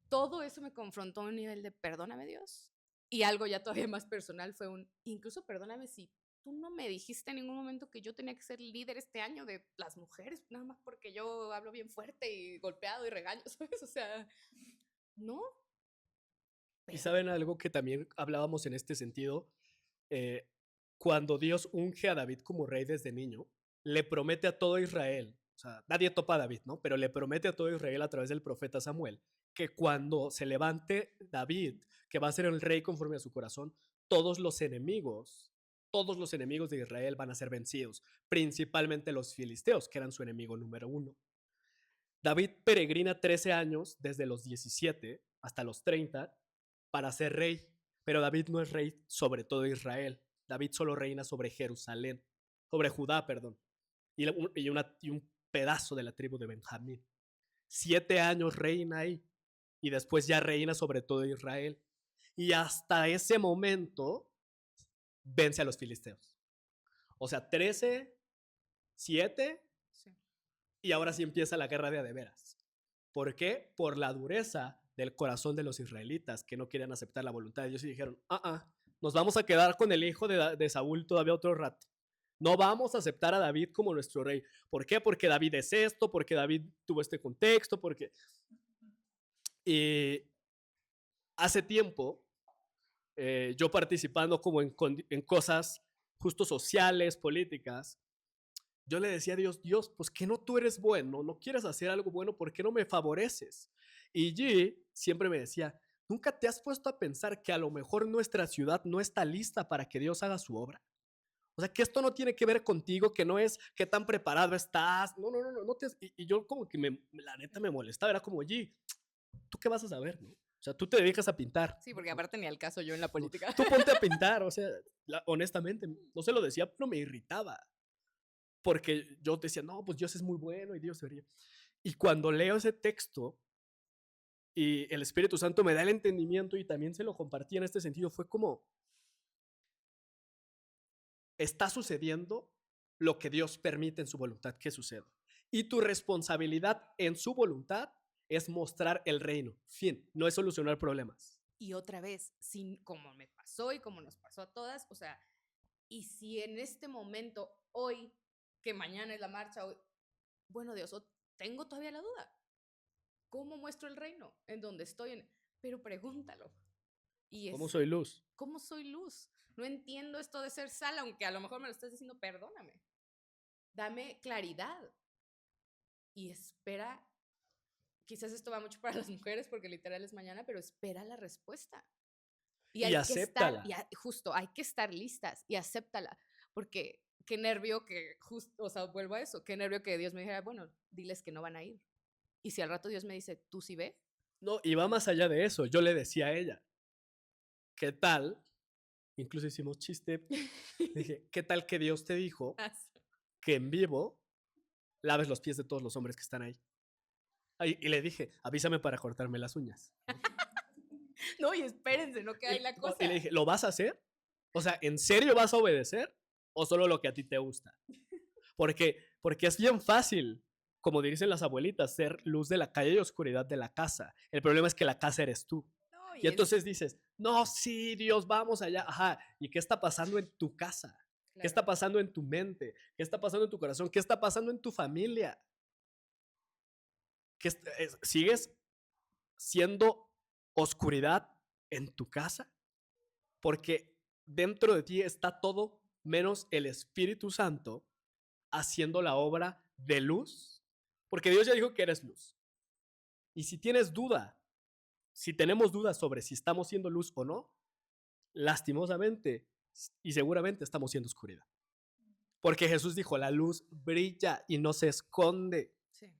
todo eso me confrontó a un nivel de perdóname, Dios. Y algo ya todavía más personal fue incluso perdóname si tú no me dijiste en ningún momento que yo tenía que ser líder este año de las mujeres, nada más porque yo hablo bien fuerte y golpeado y regaño, ¿sabes? O sea, no. Y saben algo que también hablábamos en este sentido, cuando Dios unge a David como rey desde niño, le promete a todo Israel, o sea, nadie topa a David, ¿no? Pero le promete a todo Israel a través del profeta Samuel, que cuando se levante David, que va a ser el rey conforme a su corazón, todos los enemigos de Israel van a ser vencidos, principalmente los filisteos, que eran su enemigo número 1. David peregrina 13 años, desde los 17 hasta los 30, para ser rey, pero David no es rey sobre todo Israel. David solo reina sobre Jerusalén. sobre Judá, perdón, y un pedazo de la tribu de Benjamín. 7 años reina ahí y después ya reina sobre todo Israel. Y hasta ese momento vence a los filisteos. O sea, 13, 7 Sí. y ahora sí empieza la guerra de a de veras. ¿Por qué? Por la dureza del corazón de los israelitas que no querían aceptar la voluntad de Dios y dijeron, nos vamos a quedar con el hijo de Saúl todavía otro rato. No vamos a aceptar a David como nuestro rey. ¿Por qué? Porque David es esto, porque David tuvo este contexto, porque... Y hace tiempo, yo participando como en cosas justo sociales, políticas, yo le decía a Dios, Dios, pues que no tú eres bueno, no quieres hacer algo bueno, ¿por qué no me favoreces? Y G siempre me decía, ¿nunca te has puesto a pensar que a lo mejor nuestra ciudad no está lista para que Dios haga su obra? O sea, que esto no tiene que ver contigo, que no es qué tan preparado estás. No te... Y yo como que la neta me molestaba, era como, G, ¿tú qué vas a saber, no? O sea, tú te dedicas a pintar. Sí, porque aparte ni al caso yo en la política. Tú ponte a pintar, o sea, honestamente, no se lo decía, pero me irritaba. Porque yo decía, no, pues Dios es muy bueno y Dios debería. Y cuando leo ese texto y el Espíritu Santo me da el entendimiento y también se lo compartí en este sentido, fue como, está sucediendo lo que Dios permite en su voluntad que suceda. Y tu responsabilidad en su voluntad es mostrar el reino. Fin, no es solucionar problemas. Y otra vez, como me pasó y como nos pasó a todas, o sea, y si en este momento, hoy, que mañana es la marcha, hoy, bueno, Dios, tengo todavía la duda. ¿Cómo muestro el reino? En donde estoy, pero pregúntalo. ¿Cómo soy luz? ¿Cómo soy luz? No entiendo esto de ser sal, aunque a lo mejor me lo estás diciendo, perdóname. Dame claridad. Y espera, quizás esto va mucho para las mujeres porque literal es mañana, pero espera la respuesta. Y acéptala. Justo, hay que estar listas y acéptala. Porque qué nervio que, justo, o sea, vuelvo a eso, qué nervio que Dios me dijera, bueno, diles que no van a ir. Y si al rato Dios me dice, ¿tú sí ve? No, y va más allá de eso. Yo le decía a ella, ¿qué tal? Incluso hicimos chiste. Dije, ¿qué tal que Dios te dijo que en vivo laves los pies de todos los hombres que están ahí? Y le dije, avísame para cortarme las uñas. No, y espérense, no que hay la cosa. Y le dije, ¿lo vas a hacer? O sea, ¿en serio vas a obedecer? ¿O solo lo que a ti te gusta? Porque es bien fácil, como dicen las abuelitas, ser luz de la calle y oscuridad de la casa. El problema es que la casa eres tú. No, y entonces dices, no, sí, Dios, vamos allá. Ajá, ¿y qué está pasando en tu casa? Claro. ¿Qué está pasando en tu mente? ¿Qué está pasando en tu corazón? ¿Qué está pasando en tu familia? ¿Sigues siendo oscuridad en tu casa? Porque dentro de ti está todo menos el Espíritu Santo haciendo la obra de luz, porque Dios ya dijo que eres luz. Y si tienes duda, si tenemos dudas sobre si estamos siendo luz o no, lastimosamente y seguramente estamos siendo oscuridad. Porque Jesús dijo, la luz brilla y no se esconde. Sí.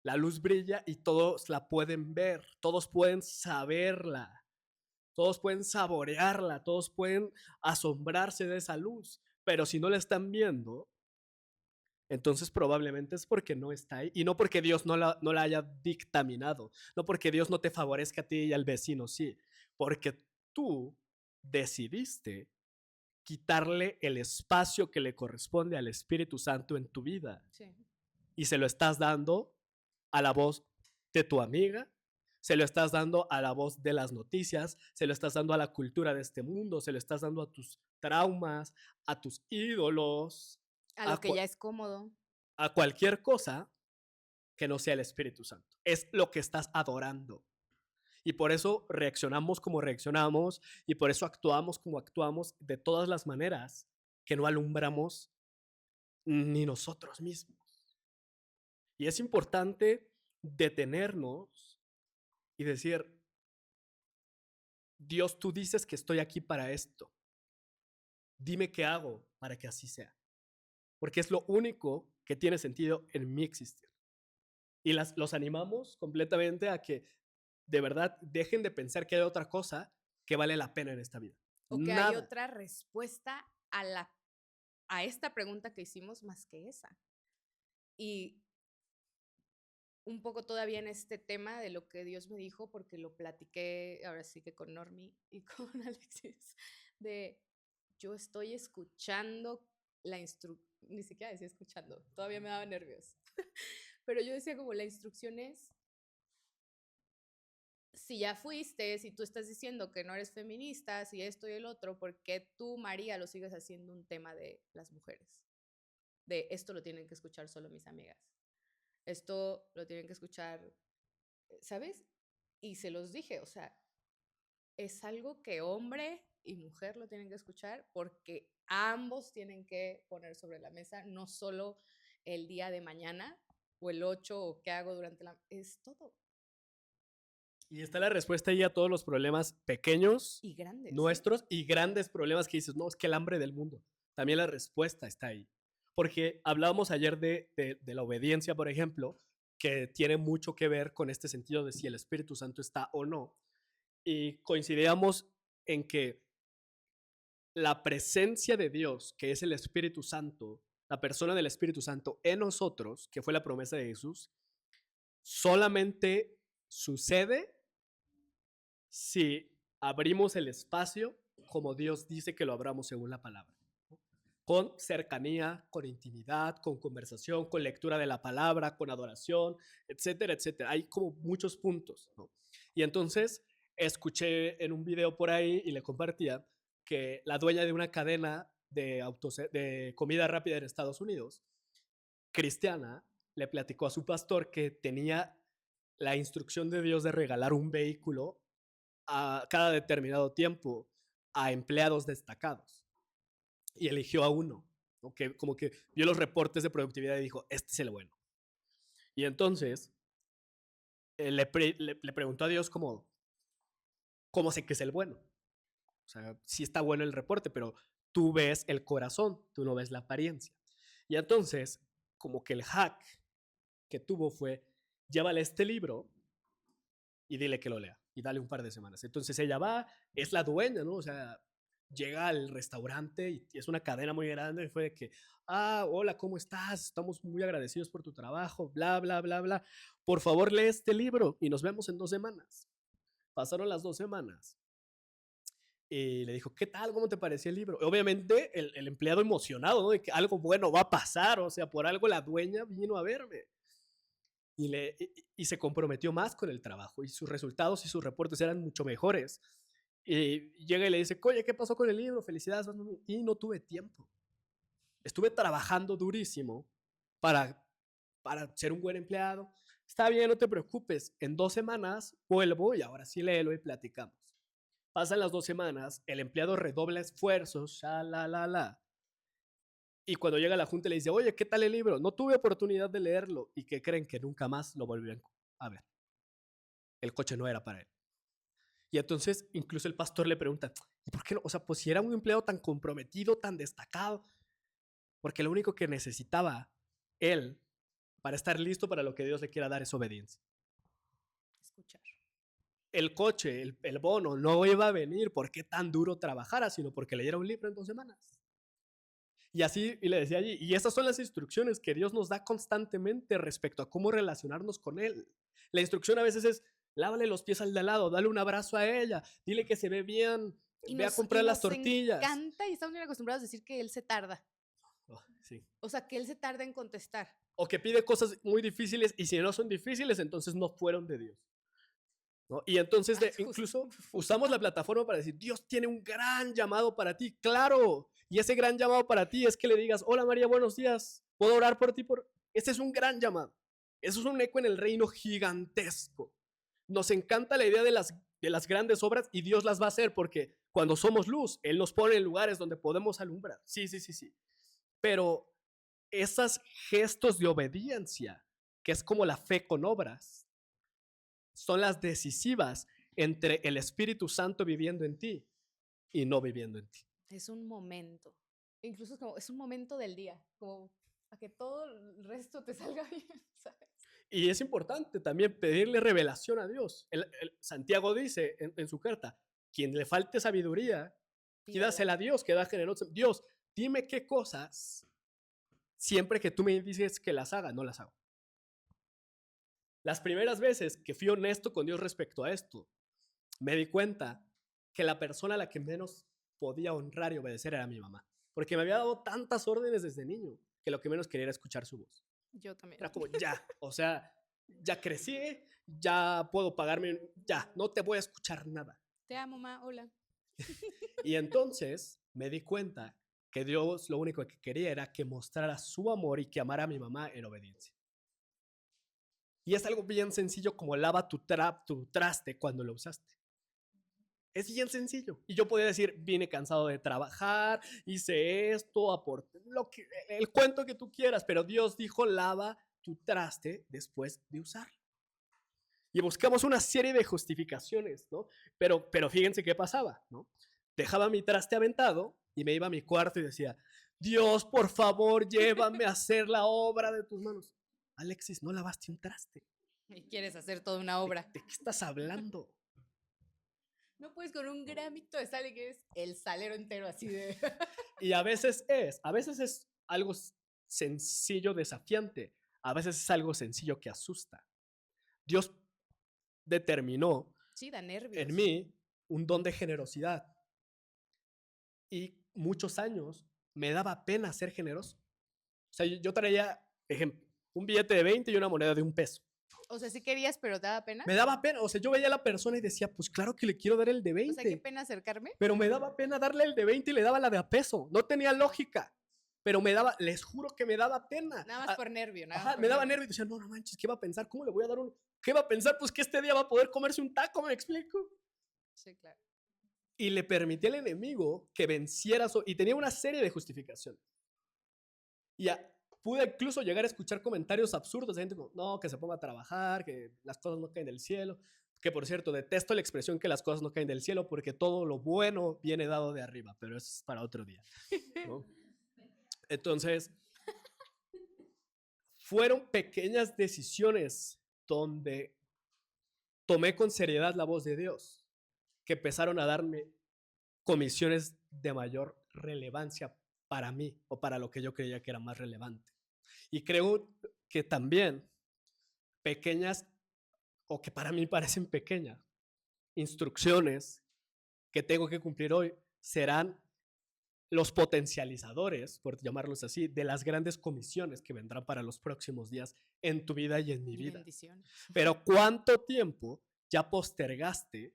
La luz brilla y todos la pueden ver, todos pueden saberla, todos pueden saborearla, todos pueden asombrarse de esa luz. Pero si no la están viendo, entonces probablemente es porque no está ahí. Y no porque Dios no la haya dictaminado, no porque Dios no te favorezca a ti y al vecino, sí. Porque tú decidiste quitarle el espacio que le corresponde al Espíritu Santo en tu vida. Sí. Y se lo estás dando a la voz de tu amiga, se lo estás dando a la voz de las noticias, se lo estás dando a la cultura de este mundo, se lo estás dando a tus traumas, a tus ídolos. A lo que ya es cómodo. A cualquier cosa que no sea el Espíritu Santo. Es lo que estás adorando. Y por eso reaccionamos como reaccionamos y por eso actuamos como actuamos de todas las maneras que no alumbramos ni nosotros mismos. Y es importante detenernos y decir, Dios, tú dices que estoy aquí para esto. Dime qué hago para que así sea. Porque es lo único que tiene sentido en mi existir. Y los animamos completamente a que de verdad dejen de pensar que hay otra cosa que vale la pena en esta vida. O que hay otra respuesta a la a esta pregunta que hicimos más que esa. Y un poco todavía en este tema de lo que Dios me dijo, porque lo platiqué ahora sí que con Normi y con Alexis, de yo estoy escuchando la instrucción, ni siquiera decía escuchando, todavía me daba nervios, pero yo decía como la instrucción es, si ya fuiste, si tú estás diciendo que no eres feminista, si esto y el otro, ¿por qué tú, María, lo sigues haciendo un tema de las mujeres? De esto lo tienen que escuchar solo mis amigas. Esto lo tienen que escuchar, ¿sabes? Y se los dije, o sea, es algo que hombre y mujer lo tienen que escuchar porque ambos tienen que poner sobre la mesa, no solo el día de mañana o el 8 o qué hago durante la... Es todo. Y está la respuesta ahí a todos los problemas pequeños, y grandes, nuestros, ¿sí? Y grandes problemas que dices, no, es que el hambre del mundo. También la respuesta está ahí. Porque hablábamos ayer de la obediencia, por ejemplo, que tiene mucho que ver con este sentido de si el Espíritu Santo está o no. Y coincidíamos en que la presencia de Dios, que es el Espíritu Santo, la persona del Espíritu Santo en nosotros, que fue la promesa de Jesús, solamente sucede si abrimos el espacio como Dios dice que lo abramos según la palabra, ¿no? Con cercanía, con intimidad, con conversación, con lectura de la palabra, con adoración, etcétera, etcétera. Hay como muchos puntos, ¿no? Y entonces escuché en un video por ahí y le compartía que la dueña de una cadena de comida rápida en Estados Unidos, cristiana, le platicó a su pastor que tenía la instrucción de Dios de regalar un vehículo a cada determinado tiempo a empleados destacados y eligió a uno, ¿no? Que como que vio los reportes de productividad y dijo, este es el bueno. Y entonces le preguntó a Dios cómo sé que es el bueno. O sea, sí está bueno el reporte, pero tú ves el corazón, tú no ves la apariencia. Y entonces, como que el hack que tuvo fue, llévale este libro y dile que lo lea y dale un par de semanas. Entonces ella va, es la dueña, ¿no? O sea, llega al restaurante y es una cadena muy grande y fue de que, hola, ¿cómo estás? Estamos muy agradecidos por tu trabajo, bla, bla, bla, bla. Por favor, lee este libro y nos vemos en 2 semanas. Pasaron las 2 semanas. Y le dijo, ¿qué tal? ¿Cómo te parecía el libro? Obviamente el empleado emocionado, ¿no? De que algo bueno va a pasar, o sea, por algo la dueña vino a verme. Y se comprometió más con el trabajo y sus resultados y sus reportes eran mucho mejores. Y llega y le dice, oye, ¿qué pasó con el libro? Felicidades. Y no tuve tiempo. Estuve trabajando durísimo para ser un buen empleado. Está bien, no te preocupes. En 2 semanas vuelvo y ahora sí léelo y platicamos. Pasan las 2 semanas, el empleado redobla esfuerzos, y cuando llega a la junta le dice, oye, ¿qué tal el libro? No tuve oportunidad de leerlo. ¿Y que creen? Que nunca más lo volvieron a ver. El coche no era para él. Y entonces incluso el pastor le pregunta, ¿y por qué no? O sea, pues si era un empleado tan comprometido, tan destacado, porque lo único que necesitaba él para estar listo para lo que Dios le quiera dar es obediencia. Escuchar. El coche, el bono, no iba a venir porque tan duro trabajara, sino porque leyera un libro en 2 semanas. Y así, y le decía allí, y esas son las instrucciones que Dios nos da constantemente respecto a cómo relacionarnos con Él. La instrucción a veces es, lávale los pies al de al lado, dale un abrazo a ella, dile que se ve bien, ve a comprar las tortillas. Nos encanta y estamos bien acostumbrados a decir que Él se tarda. Sí. O sea, que Él se tarda en contestar. O que pide cosas muy difíciles y si no son difíciles, entonces no fueron de Dios, ¿no? Y entonces incluso usamos la plataforma para decir, Dios tiene un gran llamado para ti, claro. Y ese gran llamado para ti es que le digas, hola María, buenos días, ¿puedo orar por ti? Ese es un gran llamado. Eso es un eco en el reino gigantesco. Nos encanta la idea de las grandes obras y Dios las va a hacer porque cuando somos luz, Él nos pone en lugares donde podemos alumbrar. Sí. Pero esos gestos de obediencia, que es como la fe con obras, son las decisivas entre el Espíritu Santo viviendo en ti y no viviendo en ti. Es un momento. Incluso es un momento del día, como a que todo el resto te salga bien, ¿sabes? Y es importante también pedirle revelación a Dios. Santiago dice en su carta, quien le falte sabiduría, pídasela a Dios, que da generoso. Dios, dime qué cosas, siempre que tú me dices que las haga, no las hago. Las primeras veces que fui honesto con Dios respecto a esto, me di cuenta que la persona a la que menos podía honrar y obedecer era mi mamá. Porque me había dado tantas órdenes desde niño que lo que menos quería era escuchar su voz. Yo también. Era como, ya, o sea, ya crecí, ya puedo pagarme, ya, no te voy a escuchar nada. Te amo, mamá, hola. Y entonces me di cuenta que Dios lo único que quería era que mostrara su amor y que amara a mi mamá en obediencia. Y es algo bien sencillo como lava tu traste cuando lo usaste. Es bien sencillo. Y yo podía decir, vine cansado de trabajar, hice esto, aporté el cuento que tú quieras, pero Dios dijo, lava tu traste después de usarlo. Y buscamos una serie de justificaciones, ¿no? Pero fíjense qué pasaba, ¿no? Dejaba mi traste aventado y me iba a mi cuarto y decía, Dios, por favor, llévame a hacer la obra de tus manos. Alexis, no lavaste un traste. Y quieres hacer toda una obra. ¿De qué estás hablando? No puedes con un gramito de sal y que es el salero entero así de... Y a veces es algo sencillo, desafiante. A veces es algo sencillo que asusta. Dios determinó sí, da nervios. En mí un don de generosidad. Y muchos años me daba pena ser generoso. O sea, yo traía, ejemplo, un billete de 20 y una moneda de $1. O sea, sí querías, pero ¿te daba pena? Me daba pena. O sea, yo veía a la persona y decía, pues claro que le quiero dar el de 20. O sea, ¿qué pena acercarme? Pero me daba pena darle el de 20 y le daba la de a peso. No tenía lógica. Pero me daba, les juro que me daba pena. Nada más por nervio. Me daba nervio y decía, no manches, ¿qué va a pensar? ¿Cómo le voy a dar un...? ¿Qué va a pensar? Pues que este día va a poder comerse un taco, ¿me explico? Sí, claro. Y le permití al enemigo que venciera y tenía una serie de justificaciones. Y pude incluso llegar a escuchar comentarios absurdos de gente como, no, que se ponga a trabajar, que las cosas no caen del cielo. Que por cierto, detesto la expresión que las cosas no caen del cielo porque todo lo bueno viene dado de arriba, pero eso es para otro día, ¿no? Entonces, fueron pequeñas decisiones donde tomé con seriedad la voz de Dios, que empezaron a darme comisiones de mayor relevancia para mí o para lo que yo creía que era más relevante. Y creo que también pequeñas, o que para mí parecen pequeñas, instrucciones que tengo que cumplir hoy serán los potencializadores, por llamarlos así, de las grandes comisiones que vendrán para los próximos días en tu vida y en mi vida. Bendición. Pero ¿cuánto tiempo ya postergaste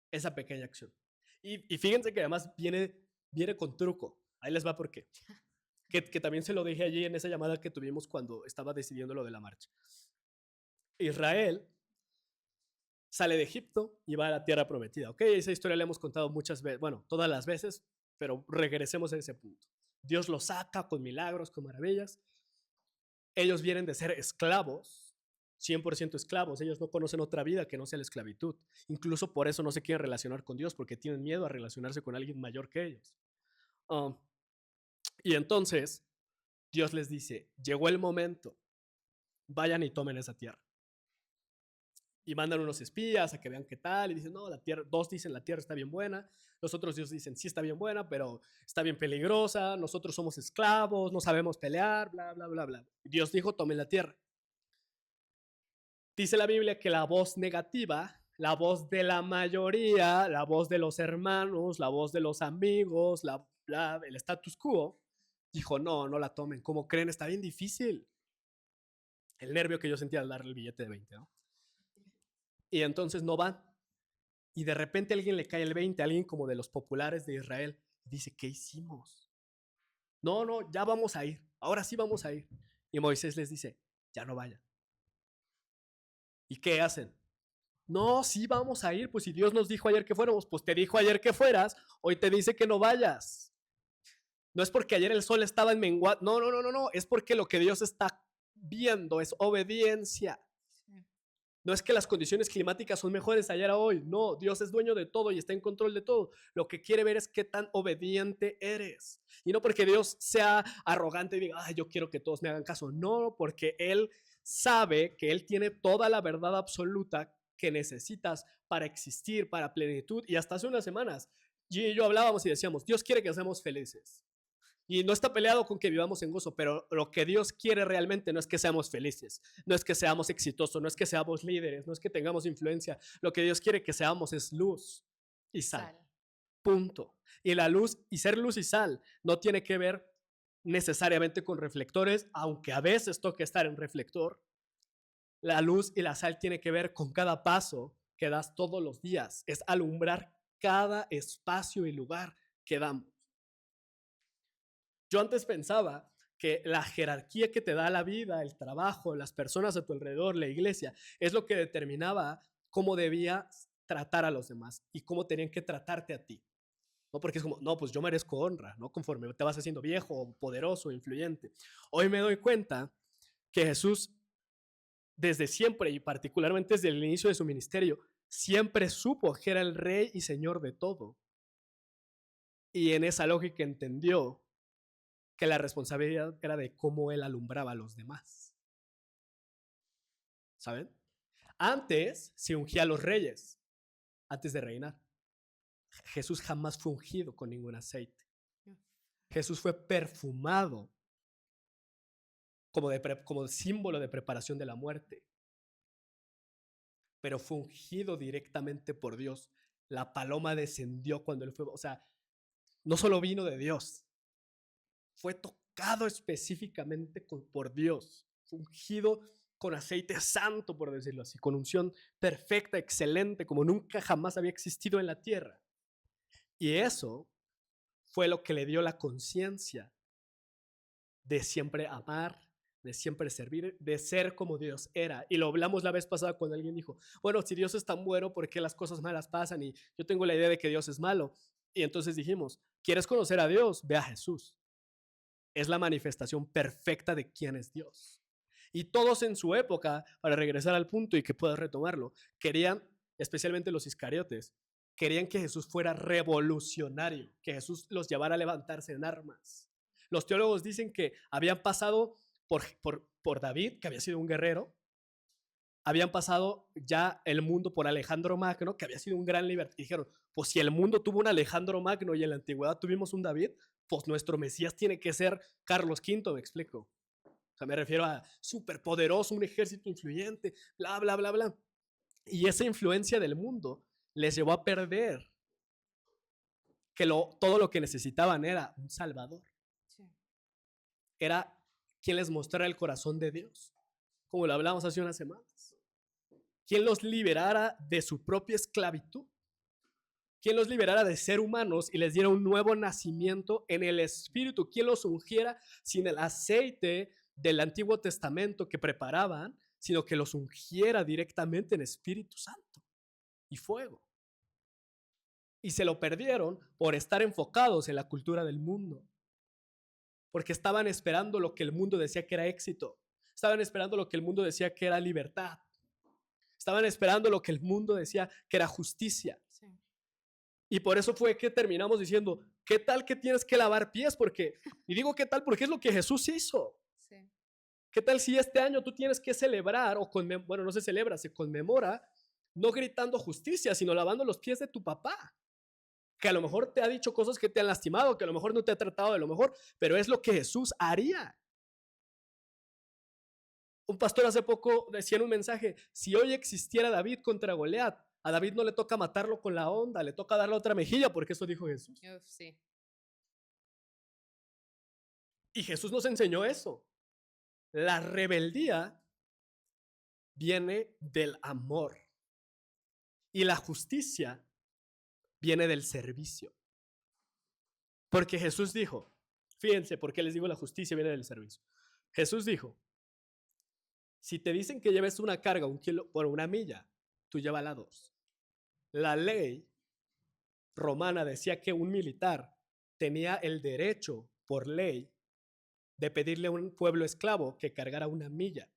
esa pequeña acción? Y fíjense que además viene con truco. Ahí les va por qué. Que también se lo dije allí en esa llamada que tuvimos cuando estaba decidiendo lo de la marcha. Israel sale de Egipto y va a la tierra prometida. Ok, esa historia la hemos contado muchas veces, bueno, todas las veces, pero regresemos a ese punto. Dios los saca con milagros, con maravillas. Ellos vienen de ser esclavos, 100% esclavos. Ellos no conocen otra vida que no sea la esclavitud. Incluso por eso no se quieren relacionar con Dios, porque tienen miedo a relacionarse con alguien mayor que ellos. Y entonces Dios les dice, llegó el momento, vayan y tomen esa tierra. Y mandan unos espías a que vean qué tal, y dicen, no, la tierra, dos dicen la tierra está bien buena, los otros Dios dicen, sí está bien buena, pero está bien peligrosa, nosotros somos esclavos, no sabemos pelear, bla, bla, bla, bla. Y Dios dijo, tomen la tierra. Dice la Biblia que la voz negativa, la voz de la mayoría, la voz de los hermanos, la voz de los amigos, el status quo, dijo, no la tomen, ¿cómo creen? Está bien difícil. El nervio que yo sentía al darle el billete de 20, ¿no? Y entonces no van. Y de repente a alguien le cae el 20, alguien como de los populares de Israel, y dice, ¿qué hicimos? No, ya vamos a ir, ahora sí vamos a ir. Y Moisés les dice, ya no vayan. ¿Y qué hacen? No, sí vamos a ir, pues si Dios nos dijo ayer que fuéramos, pues te dijo ayer que fueras, hoy te dice que no vayas. No es porque ayer el sol estaba en menguado, no, es porque lo que Dios está viendo es obediencia. No es que las condiciones climáticas son mejores ayer a hoy, no, Dios es dueño de todo y está en control de todo. Lo que quiere ver es qué tan obediente eres. Y no porque Dios sea arrogante y diga, ay, yo quiero que todos me hagan caso. No, porque Él sabe que Él tiene toda la verdad absoluta que necesitas para existir, para plenitud. Y hasta hace unas semanas, G y yo hablábamos y decíamos, Dios quiere que seamos felices. Y no está peleado con que vivamos en gozo, pero lo que Dios quiere realmente no es que seamos felices, no es que seamos exitosos, no es que seamos líderes, no es que tengamos influencia. Lo que Dios quiere que seamos es luz y sal. Punto. Y la luz y ser luz y sal no tiene que ver necesariamente con reflectores, aunque a veces toque estar en reflector. La luz y la sal tiene que ver con cada paso que das todos los días. Es alumbrar cada espacio y lugar que damos. Yo antes pensaba que la jerarquía que te da la vida, el trabajo, las personas a tu alrededor, la iglesia, es lo que determinaba cómo debías tratar a los demás y cómo tenían que tratarte a ti. ¿No? Porque es como, no, pues yo merezco honra, ¿no? Conforme te vas haciendo viejo, poderoso, influyente. Hoy me doy cuenta que Jesús, desde siempre y particularmente desde el inicio de su ministerio, siempre supo que era el rey y señor de todo. Y en esa lógica entendió que la responsabilidad era de cómo él alumbraba a los demás. ¿Saben? Antes se ungía a los reyes, antes de reinar. Jesús jamás fue ungido con ningún aceite. Jesús fue perfumado como símbolo de preparación de la muerte. Pero fue ungido directamente por Dios. La paloma descendió cuando él fue, o sea, no solo vino de Dios, fue tocado específicamente por Dios, fue ungido con aceite santo, por decirlo así, con unción perfecta, excelente, como nunca jamás había existido en la tierra. Y eso fue lo que le dio la conciencia de siempre amar, de siempre servir, de ser como Dios era. Y lo hablamos la vez pasada cuando alguien dijo, bueno, si Dios es tan bueno, ¿por qué las cosas malas pasan? Y yo tengo la idea de que Dios es malo. Y entonces dijimos, ¿quieres conocer a Dios? Ve a Jesús. Es la manifestación perfecta de quién es Dios. Y todos en su época, para regresar al punto y que puedas retomarlo, querían, especialmente los iscariotes, querían que Jesús fuera revolucionario, que Jesús los llevara a levantarse en armas. Los teólogos dicen que habían pasado por David, que había sido un guerrero, habían pasado ya el mundo por Alejandro Magno, que había sido un gran libertador. Y dijeron, pues si el mundo tuvo un Alejandro Magno y en la antigüedad tuvimos un David, pues nuestro Mesías tiene que ser Carlos V, me explico. O sea, me refiero a superpoderoso, un ejército influyente, bla, bla, bla, bla. Y esa influencia del mundo les llevó a perder que todo lo que necesitaban era un Salvador. Sí. Era quien les mostrara el corazón de Dios, como lo hablamos hace unas semanas. Quien los liberara de su propia esclavitud. Quien los liberara de ser humanos y les diera un nuevo nacimiento en el Espíritu. Quien los ungiera sin el aceite del Antiguo Testamento que preparaban, sino que los ungiera directamente en Espíritu Santo y fuego. Y se lo perdieron por estar enfocados en la cultura del mundo. Porque estaban esperando lo que el mundo decía que era éxito. Estaban esperando lo que el mundo decía que era libertad. Estaban esperando lo que el mundo decía que era justicia. Sí. Y por eso fue que terminamos diciendo, ¿qué tal que tienes que lavar pies? Y digo ¿qué tal? Porque es lo que Jesús hizo. Sí. ¿Qué tal si este año tú tienes que celebrar, bueno, no se celebra, se conmemora, no gritando justicia, sino lavando los pies de tu papá? Que a lo mejor te ha dicho cosas que te han lastimado, que a lo mejor no te ha tratado de lo mejor, pero es lo que Jesús haría. Un pastor hace poco decía en un mensaje, si hoy existiera David contra Goliat, a David no le toca matarlo con la onda, le toca darle otra mejilla, porque eso dijo Jesús. Sí. Y Jesús nos enseñó eso. La rebeldía viene del amor y la justicia viene del servicio. Porque Jesús dijo, fíjense por qué les digo la justicia viene del servicio. Jesús dijo, si te dicen que lleves una carga, 1 kilo por 1 milla, tú llévala 2. La ley romana decía que un militar tenía el derecho, por ley, de pedirle a un pueblo esclavo que cargara 1 milla.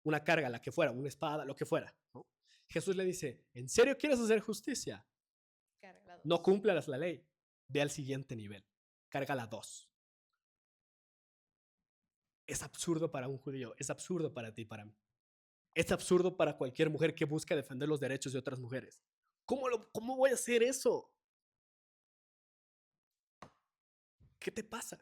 Una carga, la que fuera, una espada, lo que fuera, ¿no? Jesús le dice, ¿en serio quieres hacer justicia? No cumplas la ley. Ve al siguiente nivel. Cárgala 2. Es absurdo para un judío, es absurdo para ti y para mí. Es absurdo para cualquier mujer que busca defender los derechos de otras mujeres. ¿Cómo voy a hacer eso? ¿Qué te pasa?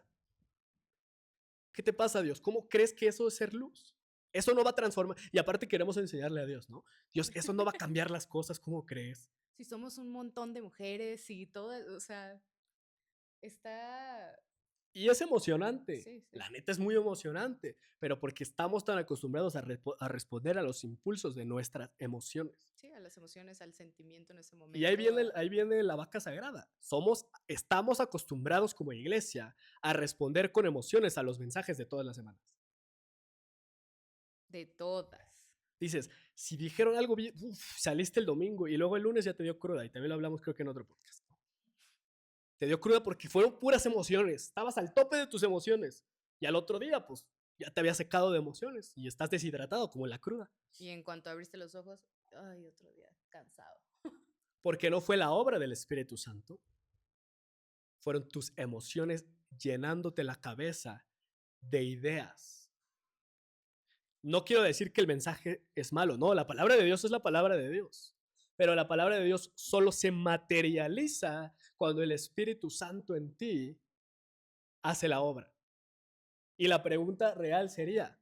¿Qué te pasa, Dios? ¿Cómo crees que eso es ser luz? Eso no va a transformar. Y aparte queremos enseñarle a Dios, ¿no? Dios, eso no va a cambiar las cosas, ¿cómo crees? Si somos un montón de mujeres y todo, o sea, está... Y es emocionante. Sí, sí. La neta es muy emocionante. Pero porque estamos tan acostumbrados a responder a los impulsos de nuestras emociones. Sí, a las emociones, al sentimiento en ese momento. Y ahí viene la vaca sagrada. Estamos acostumbrados como iglesia a responder con emociones a los mensajes de todas las semanas. De todas. Dices, si dijeron algo bien, saliste el domingo y luego el lunes ya te dio cruda. Y también lo hablamos creo que en otro podcast. Te dio cruda porque fueron puras emociones. Estabas al tope de tus emociones. Y al otro día, pues, ya te había secado de emociones y estás deshidratado como en la cruda. Y en cuanto abriste los ojos, ay, otro día, cansado. Porque no fue la obra del Espíritu Santo. Fueron tus emociones llenándote la cabeza de ideas. No quiero decir que el mensaje es malo, no, la palabra de Dios es la palabra de Dios. Pero la palabra de Dios solo se materializa cuando el Espíritu Santo en ti hace la obra. Y la pregunta real sería,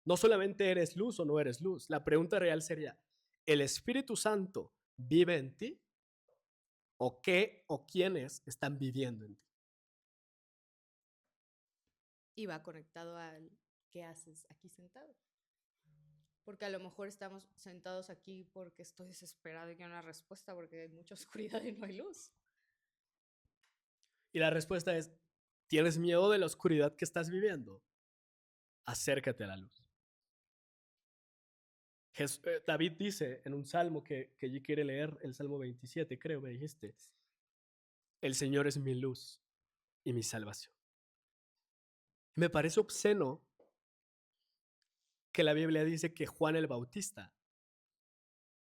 no solamente eres luz o no eres luz, la pregunta real sería, ¿el Espíritu Santo vive en ti? ¿O qué o quiénes están viviendo en ti? Y va conectado al qué haces aquí sentado. Porque a lo mejor estamos sentados aquí porque estoy desesperado y quiero una respuesta porque hay mucha oscuridad y no hay luz. Y la respuesta es, ¿tienes miedo de la oscuridad que estás viviendo? Acércate a la luz. David dice en un salmo que allí quiere leer, el Salmo 27, creo, me dijiste, el Señor es mi luz y mi salvación. Me parece obsceno que la Biblia dice que Juan el Bautista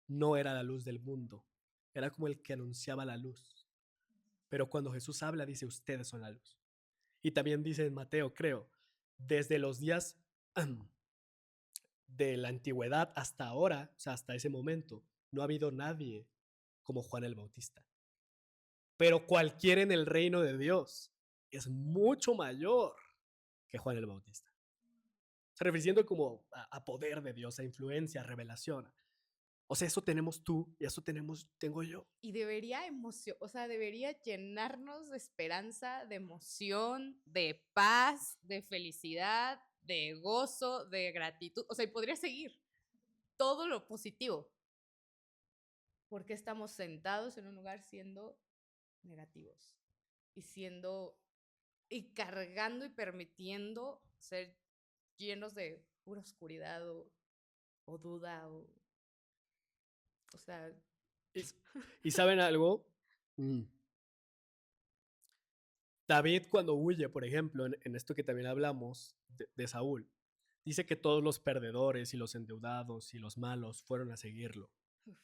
no era la luz del mundo, era como el que anunciaba la luz. Pero cuando Jesús habla, dice, ustedes son la luz. Y también dice en Mateo, creo, desde los días de la antigüedad hasta ahora, o sea, hasta ese momento, no ha habido nadie como Juan el Bautista. Pero cualquiera en el reino de Dios es mucho mayor que Juan el Bautista. Se refiriendo como a poder de Dios, a influencia, a revelación. O sea, eso tenemos tú y eso tengo yo. Y debería o sea, debería llenarnos de esperanza, de emoción, de paz, de felicidad, de gozo, de gratitud. O sea, y podría seguir todo lo positivo. ¿Por qué estamos sentados en un lugar siendo negativos? Y cargando y permitiendo ser llenos de pura oscuridad o duda o sea... ¿Y saben algo? David cuando huye, por ejemplo, en esto que también hablamos de Saúl, dice que todos los perdedores y los endeudados y los malos fueron a seguirlo. Uf.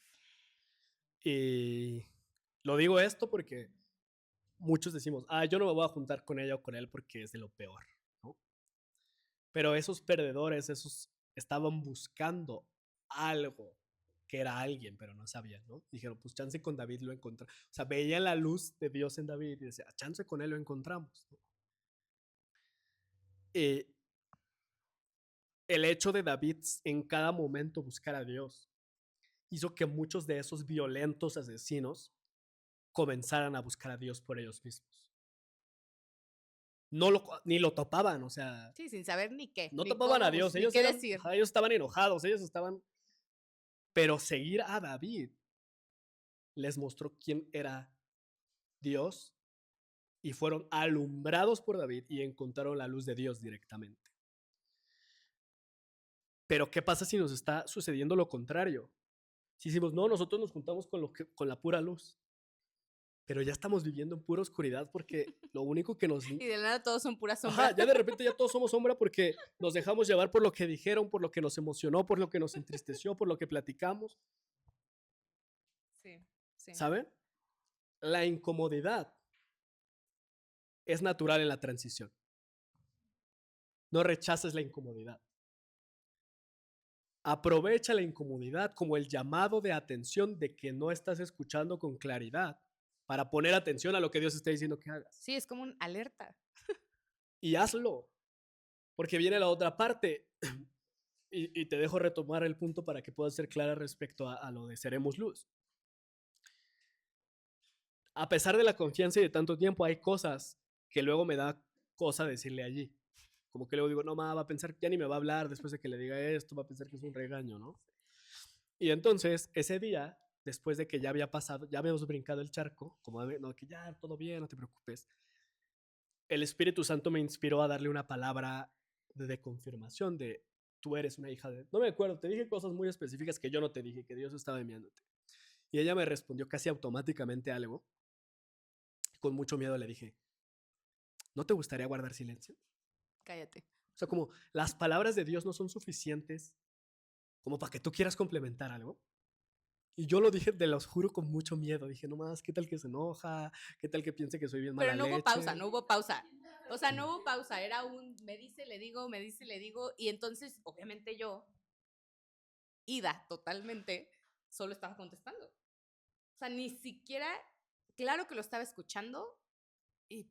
Y lo digo esto porque muchos decimos, yo no me voy a juntar con ella o con él porque es de lo peor, ¿no? Pero esos perdedores, esos estaban buscando algo que era alguien, pero no sabían, ¿no? Dijeron, pues chance con David lo encontramos. O sea, veían la luz de Dios en David y decían, chance con él lo encontramos, ¿no? El hecho de David en cada momento buscar a Dios hizo que muchos de esos violentos asesinos comenzaran a buscar a Dios por ellos mismos. Ni lo topaban, o sea. Sí, sin saber ni qué. No ni topaban a cómo, Dios, ni ellos, qué decir. ellos estaban enojados, ellos estaban. Pero seguir a David les mostró quién era Dios y fueron alumbrados por David y encontraron la luz de Dios directamente. Pero ¿qué pasa si nos está sucediendo lo contrario? Si decimos, no, nosotros nos juntamos con la pura luz, pero ya estamos viviendo en pura oscuridad porque lo único que nos... Y de nada todos son pura sombra. Ajá, ya de repente ya todos somos sombra porque nos dejamos llevar por lo que dijeron, por lo que nos emocionó, por lo que nos entristeció, por lo que platicamos. Sí, sí. ¿Saben? La incomodidad es natural en la transición. No rechaces la incomodidad. Aprovecha la incomodidad como el llamado de atención de que no estás escuchando con claridad para poner atención a lo que Dios está diciendo que hagas. Sí, es como un alerta. Y hazlo, porque viene la otra parte. Y te dejo retomar el punto para que puedas ser clara respecto a lo de seremos luz. A pesar de la confianza y de tanto tiempo, hay cosas que luego me da cosa decirle allí. Como que luego digo, no, va a pensar que ya ni me va a hablar después de que le diga esto, va a pensar que es un regaño, ¿no? Y entonces, ese día, después de que ya había pasado, ya habíamos brincado el charco, como no, que ya todo bien, no te preocupes, el Espíritu Santo me inspiró a darle una palabra de confirmación de tú eres una hija de... No me acuerdo, te dije cosas muy específicas que yo no te dije, que Dios estaba enviándote. Y ella me respondió casi automáticamente algo. Con mucho miedo le dije, ¿no te gustaría guardar silencio? Cállate. O sea, como las palabras de Dios no son suficientes como para que tú quieras complementar algo. Y yo lo dije, te los juro, con mucho miedo. Dije, no más, ¿qué tal que se enoja? ¿Qué tal que piense que soy bien mala Pero no leche? hubo pausa, no hubo pausa. O sea, no hubo pausa. Era un me dice, le digo, me dice, le digo. Y entonces, obviamente yo, ida totalmente, solo estaba contestando. O sea, ni siquiera, claro que lo estaba escuchando y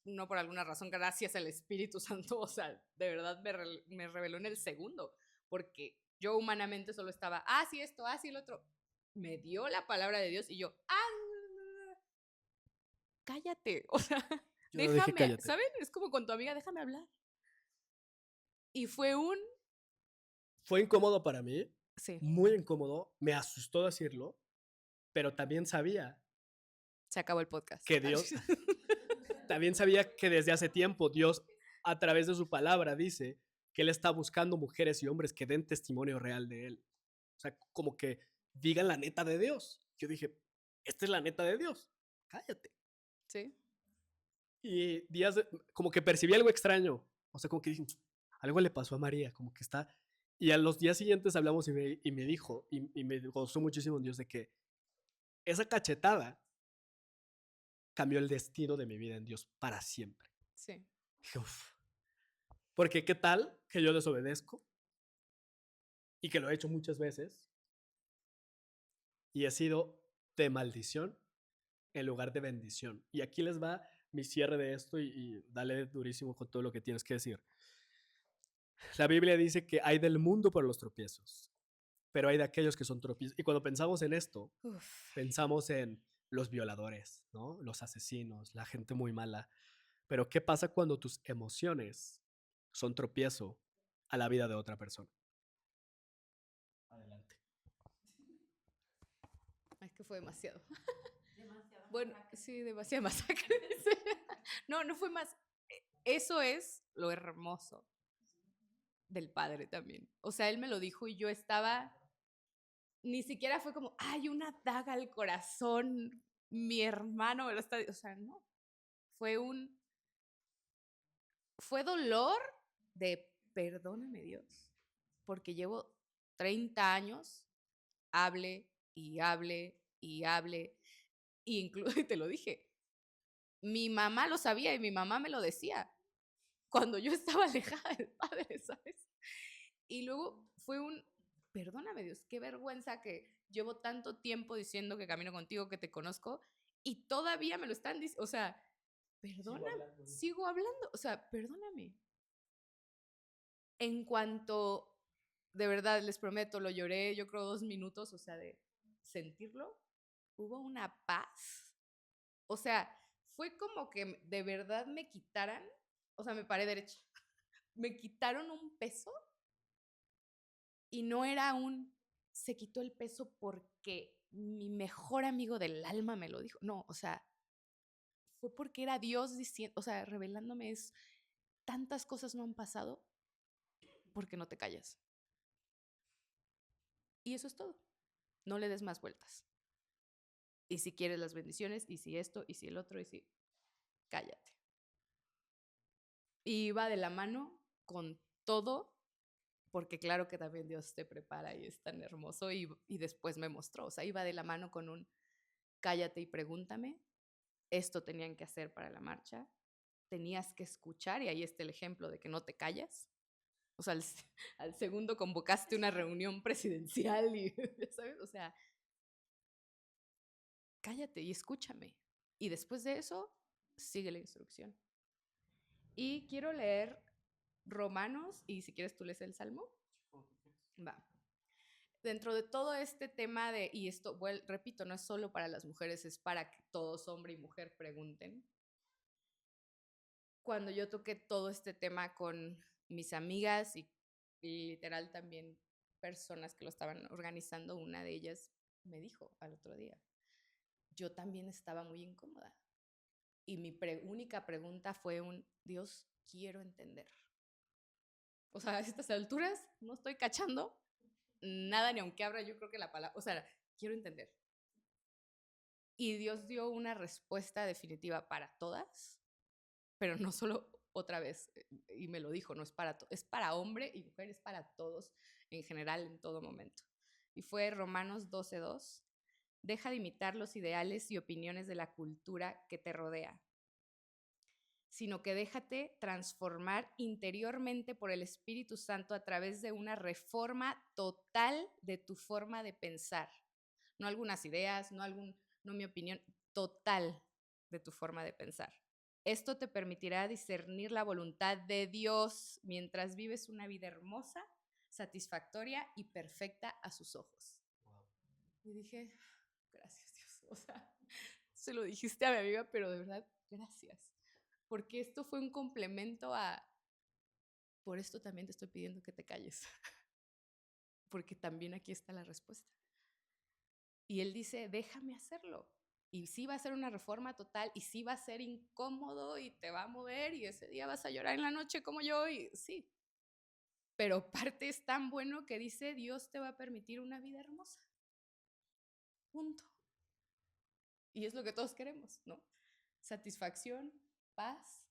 no por alguna razón, gracias al Espíritu Santo, o sea, de verdad me reveló en el segundo, porque yo humanamente solo estaba, sí esto, sí el otro. Me dio la palabra de Dios y yo, cállate, o sea, Yo no dije déjame, cállate. ¿saben? Es como con tu amiga, déjame hablar. Y fue incómodo para mí, sí, muy incómodo, me asustó decirlo, pero también sabía se acabó el podcast. que Dios, también sabía que desde hace tiempo Dios, a través de su palabra, dice que Él está buscando mujeres y hombres que den testimonio real de Él. O sea, como que digan la neta de Dios. Yo dije, esta es la neta de Dios, cállate. Sí. Y como que percibí algo extraño. O sea, como que dije, algo le pasó a María, como que está... Y a los días siguientes hablamos y me dijo, y me gozó muchísimo en Dios de que esa cachetada cambió el destino de mi vida en Dios para siempre. Sí. Dije, uff. Porque qué tal que yo desobedezco y que lo he hecho muchas veces y he sido de maldición en lugar de bendición. Y aquí les va mi cierre de esto y dale durísimo con todo lo que tienes que decir. La Biblia dice que hay del mundo por los tropiezos, pero hay de aquellos que son tropiezos. Y cuando pensamos en esto, pensamos en los violadores, ¿no? Los asesinos, la gente muy mala. Pero ¿qué pasa cuando tus emociones son tropiezo a la vida de otra persona? Adelante. Es que fue demasiado. Bueno, sí, demasiada masacre. No fue más. Eso es lo hermoso del padre también. O sea, él me lo dijo y yo estaba, ni siquiera fue como, hay una daga al corazón, mi hermano me lo está, o sea, no. Fue dolor de perdóname Dios, porque llevo 30 años, hable y hable y hable, y incluso te lo dije, mi mamá lo sabía y mi mamá me lo decía cuando yo estaba alejada del padre, ¿sabes? Y luego fue perdóname Dios, qué vergüenza que llevo tanto tiempo diciendo que camino contigo, que te conozco, y todavía me lo están diciendo, o sea, perdóname, sigo hablando, o sea, perdóname. En cuanto, de verdad, les prometo, lo lloré, yo creo 2 minutos, o sea, de sentirlo, hubo una paz. O sea, fue como que de verdad me quitaran, o sea, me paré derecha, me quitaron un peso y no era se quitó el peso porque mi mejor amigo del alma me lo dijo. No, o sea, fue porque era Dios diciendo, o sea, revelándome tantas cosas no han pasado porque no te callas. Y eso es todo. No le des más vueltas. Y si quieres las bendiciones, y si esto, y si el otro, y si... cállate. Y iba de la mano con todo, porque claro que también Dios te prepara y es tan hermoso, y después me mostró, o sea, iba de la mano con cállate y pregúntame, esto tenían que hacer para la marcha, tenías que escuchar, y ahí está el ejemplo de que no te callas. O sea, al segundo convocaste una reunión presidencial y, ¿sabes? O sea, cállate y escúchame. Y después de eso, sigue la instrucción. Y quiero leer Romanos, y si quieres tú lees el Salmo. Va. Dentro de todo este tema de, y esto, bueno, repito, no es solo para las mujeres, es para que todos, hombre y mujer, pregunten. Cuando yo toqué todo este tema con mis amigas y literal también personas que lo estaban organizando, una de ellas me dijo al otro día, yo también estaba muy incómoda. Y mi única pregunta fue Dios, quiero entender. O sea, a estas alturas no estoy cachando nada, ni aunque abra yo creo que la palabra, o sea, quiero entender. Y Dios dio una respuesta definitiva para todas, pero no solo otra vez, y me lo dijo, no es para es para hombre y mujer, es para todos en general, en todo momento. Y fue Romanos 12:2. Deja de imitar los ideales y opiniones de la cultura que te rodea, sino que déjate transformar interiormente por el Espíritu Santo a través de una reforma total de tu forma de pensar. No algunas ideas, no mi opinión, total de tu forma de pensar. Esto te permitirá discernir la voluntad de Dios mientras vives una vida hermosa, satisfactoria y perfecta a sus ojos. Wow. Y dije, gracias Dios. O sea, se lo dijiste a mi amiga, pero de verdad, gracias. Porque esto fue un complemento a, por esto también te estoy pidiendo que te calles. Porque también aquí está la respuesta. Y él dice, déjame hacerlo. Y sí va a ser una reforma total, y sí va a ser incómodo, y te va a mover, y ese día vas a llorar en la noche como yo, y sí. Pero parte es tan bueno que dice, Dios te va a permitir una vida hermosa. Punto. Y es lo que todos queremos, ¿no? Satisfacción, paz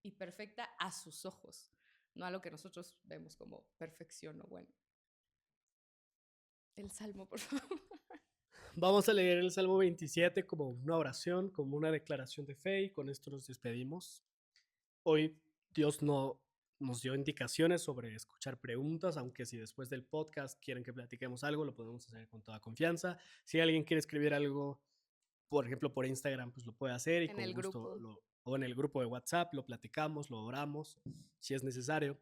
y perfecta a sus ojos, no a lo que nosotros vemos como perfección o bueno. El Salmo, por favor. Vamos a leer el Salmo 27 como una oración, como una declaración de fe, y con esto nos despedimos. Hoy Dios no nos dio indicaciones sobre escuchar preguntas, aunque si después del podcast quieren que platiquemos algo, lo podemos hacer con toda confianza. Si alguien quiere escribir algo, por ejemplo, por Instagram, pues lo puede hacer, y en con el gusto grupo. o en el grupo de WhatsApp lo platicamos, lo oramos, si es necesario.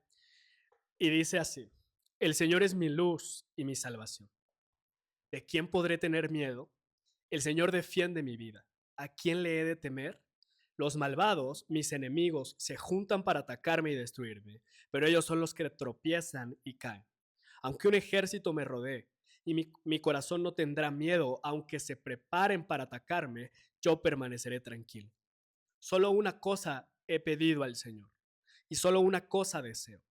Y dice así: el Señor es mi luz y mi salvación. ¿De quién podré tener miedo? El Señor defiende mi vida. ¿A quién le he de temer? Los malvados, mis enemigos, se juntan para atacarme y destruirme, pero ellos son los que tropiezan y caen. Aunque un ejército me rodee y mi corazón no tendrá miedo, aunque se preparen para atacarme, yo permaneceré tranquilo. Solo una cosa he pedido al Señor, y solo una cosa deseo: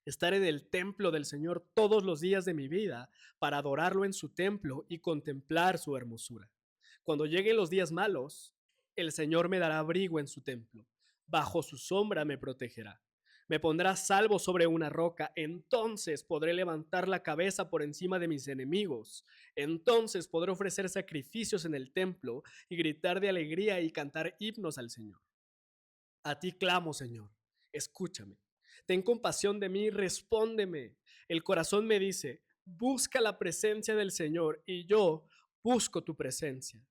estar en el templo del Señor todos los días de mi vida, para adorarlo en su templo y contemplar su hermosura. Cuando lleguen los días malos, el Señor me dará abrigo en su templo. Bajo su sombra me protegerá. Me pondrá salvo sobre una roca. Entonces podré levantar la cabeza por encima de mis enemigos. Entonces podré ofrecer sacrificios en el templo y gritar de alegría y cantar himnos al Señor. A ti clamo, Señor. Escúchame. Ten compasión de mí, respóndeme. El corazón me dice, busca la presencia del Señor, y yo busco tu presencia.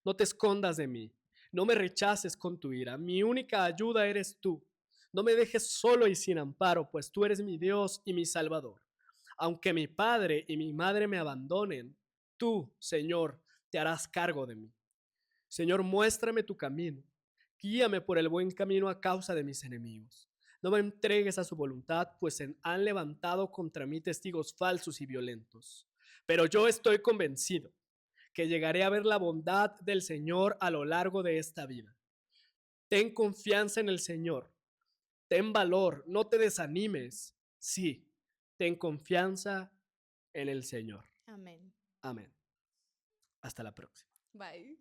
No te escondas de mí, no me rechaces con tu ira. Mi única ayuda eres tú. No me dejes solo y sin amparo, pues tú eres mi Dios y mi Salvador. Aunque mi padre y mi madre me abandonen, tú, Señor, te harás cargo de mí. Señor, muéstrame tu camino. Guíame por el buen camino a causa de mis enemigos. No me entregues a su voluntad, pues han levantado contra mí testigos falsos y violentos. Pero yo estoy convencido que llegaré a ver la bondad del Señor a lo largo de esta vida. Ten confianza en el Señor. Ten valor, no te desanimes. Sí, ten confianza en el Señor. Amén. Amén. Hasta la próxima. Bye.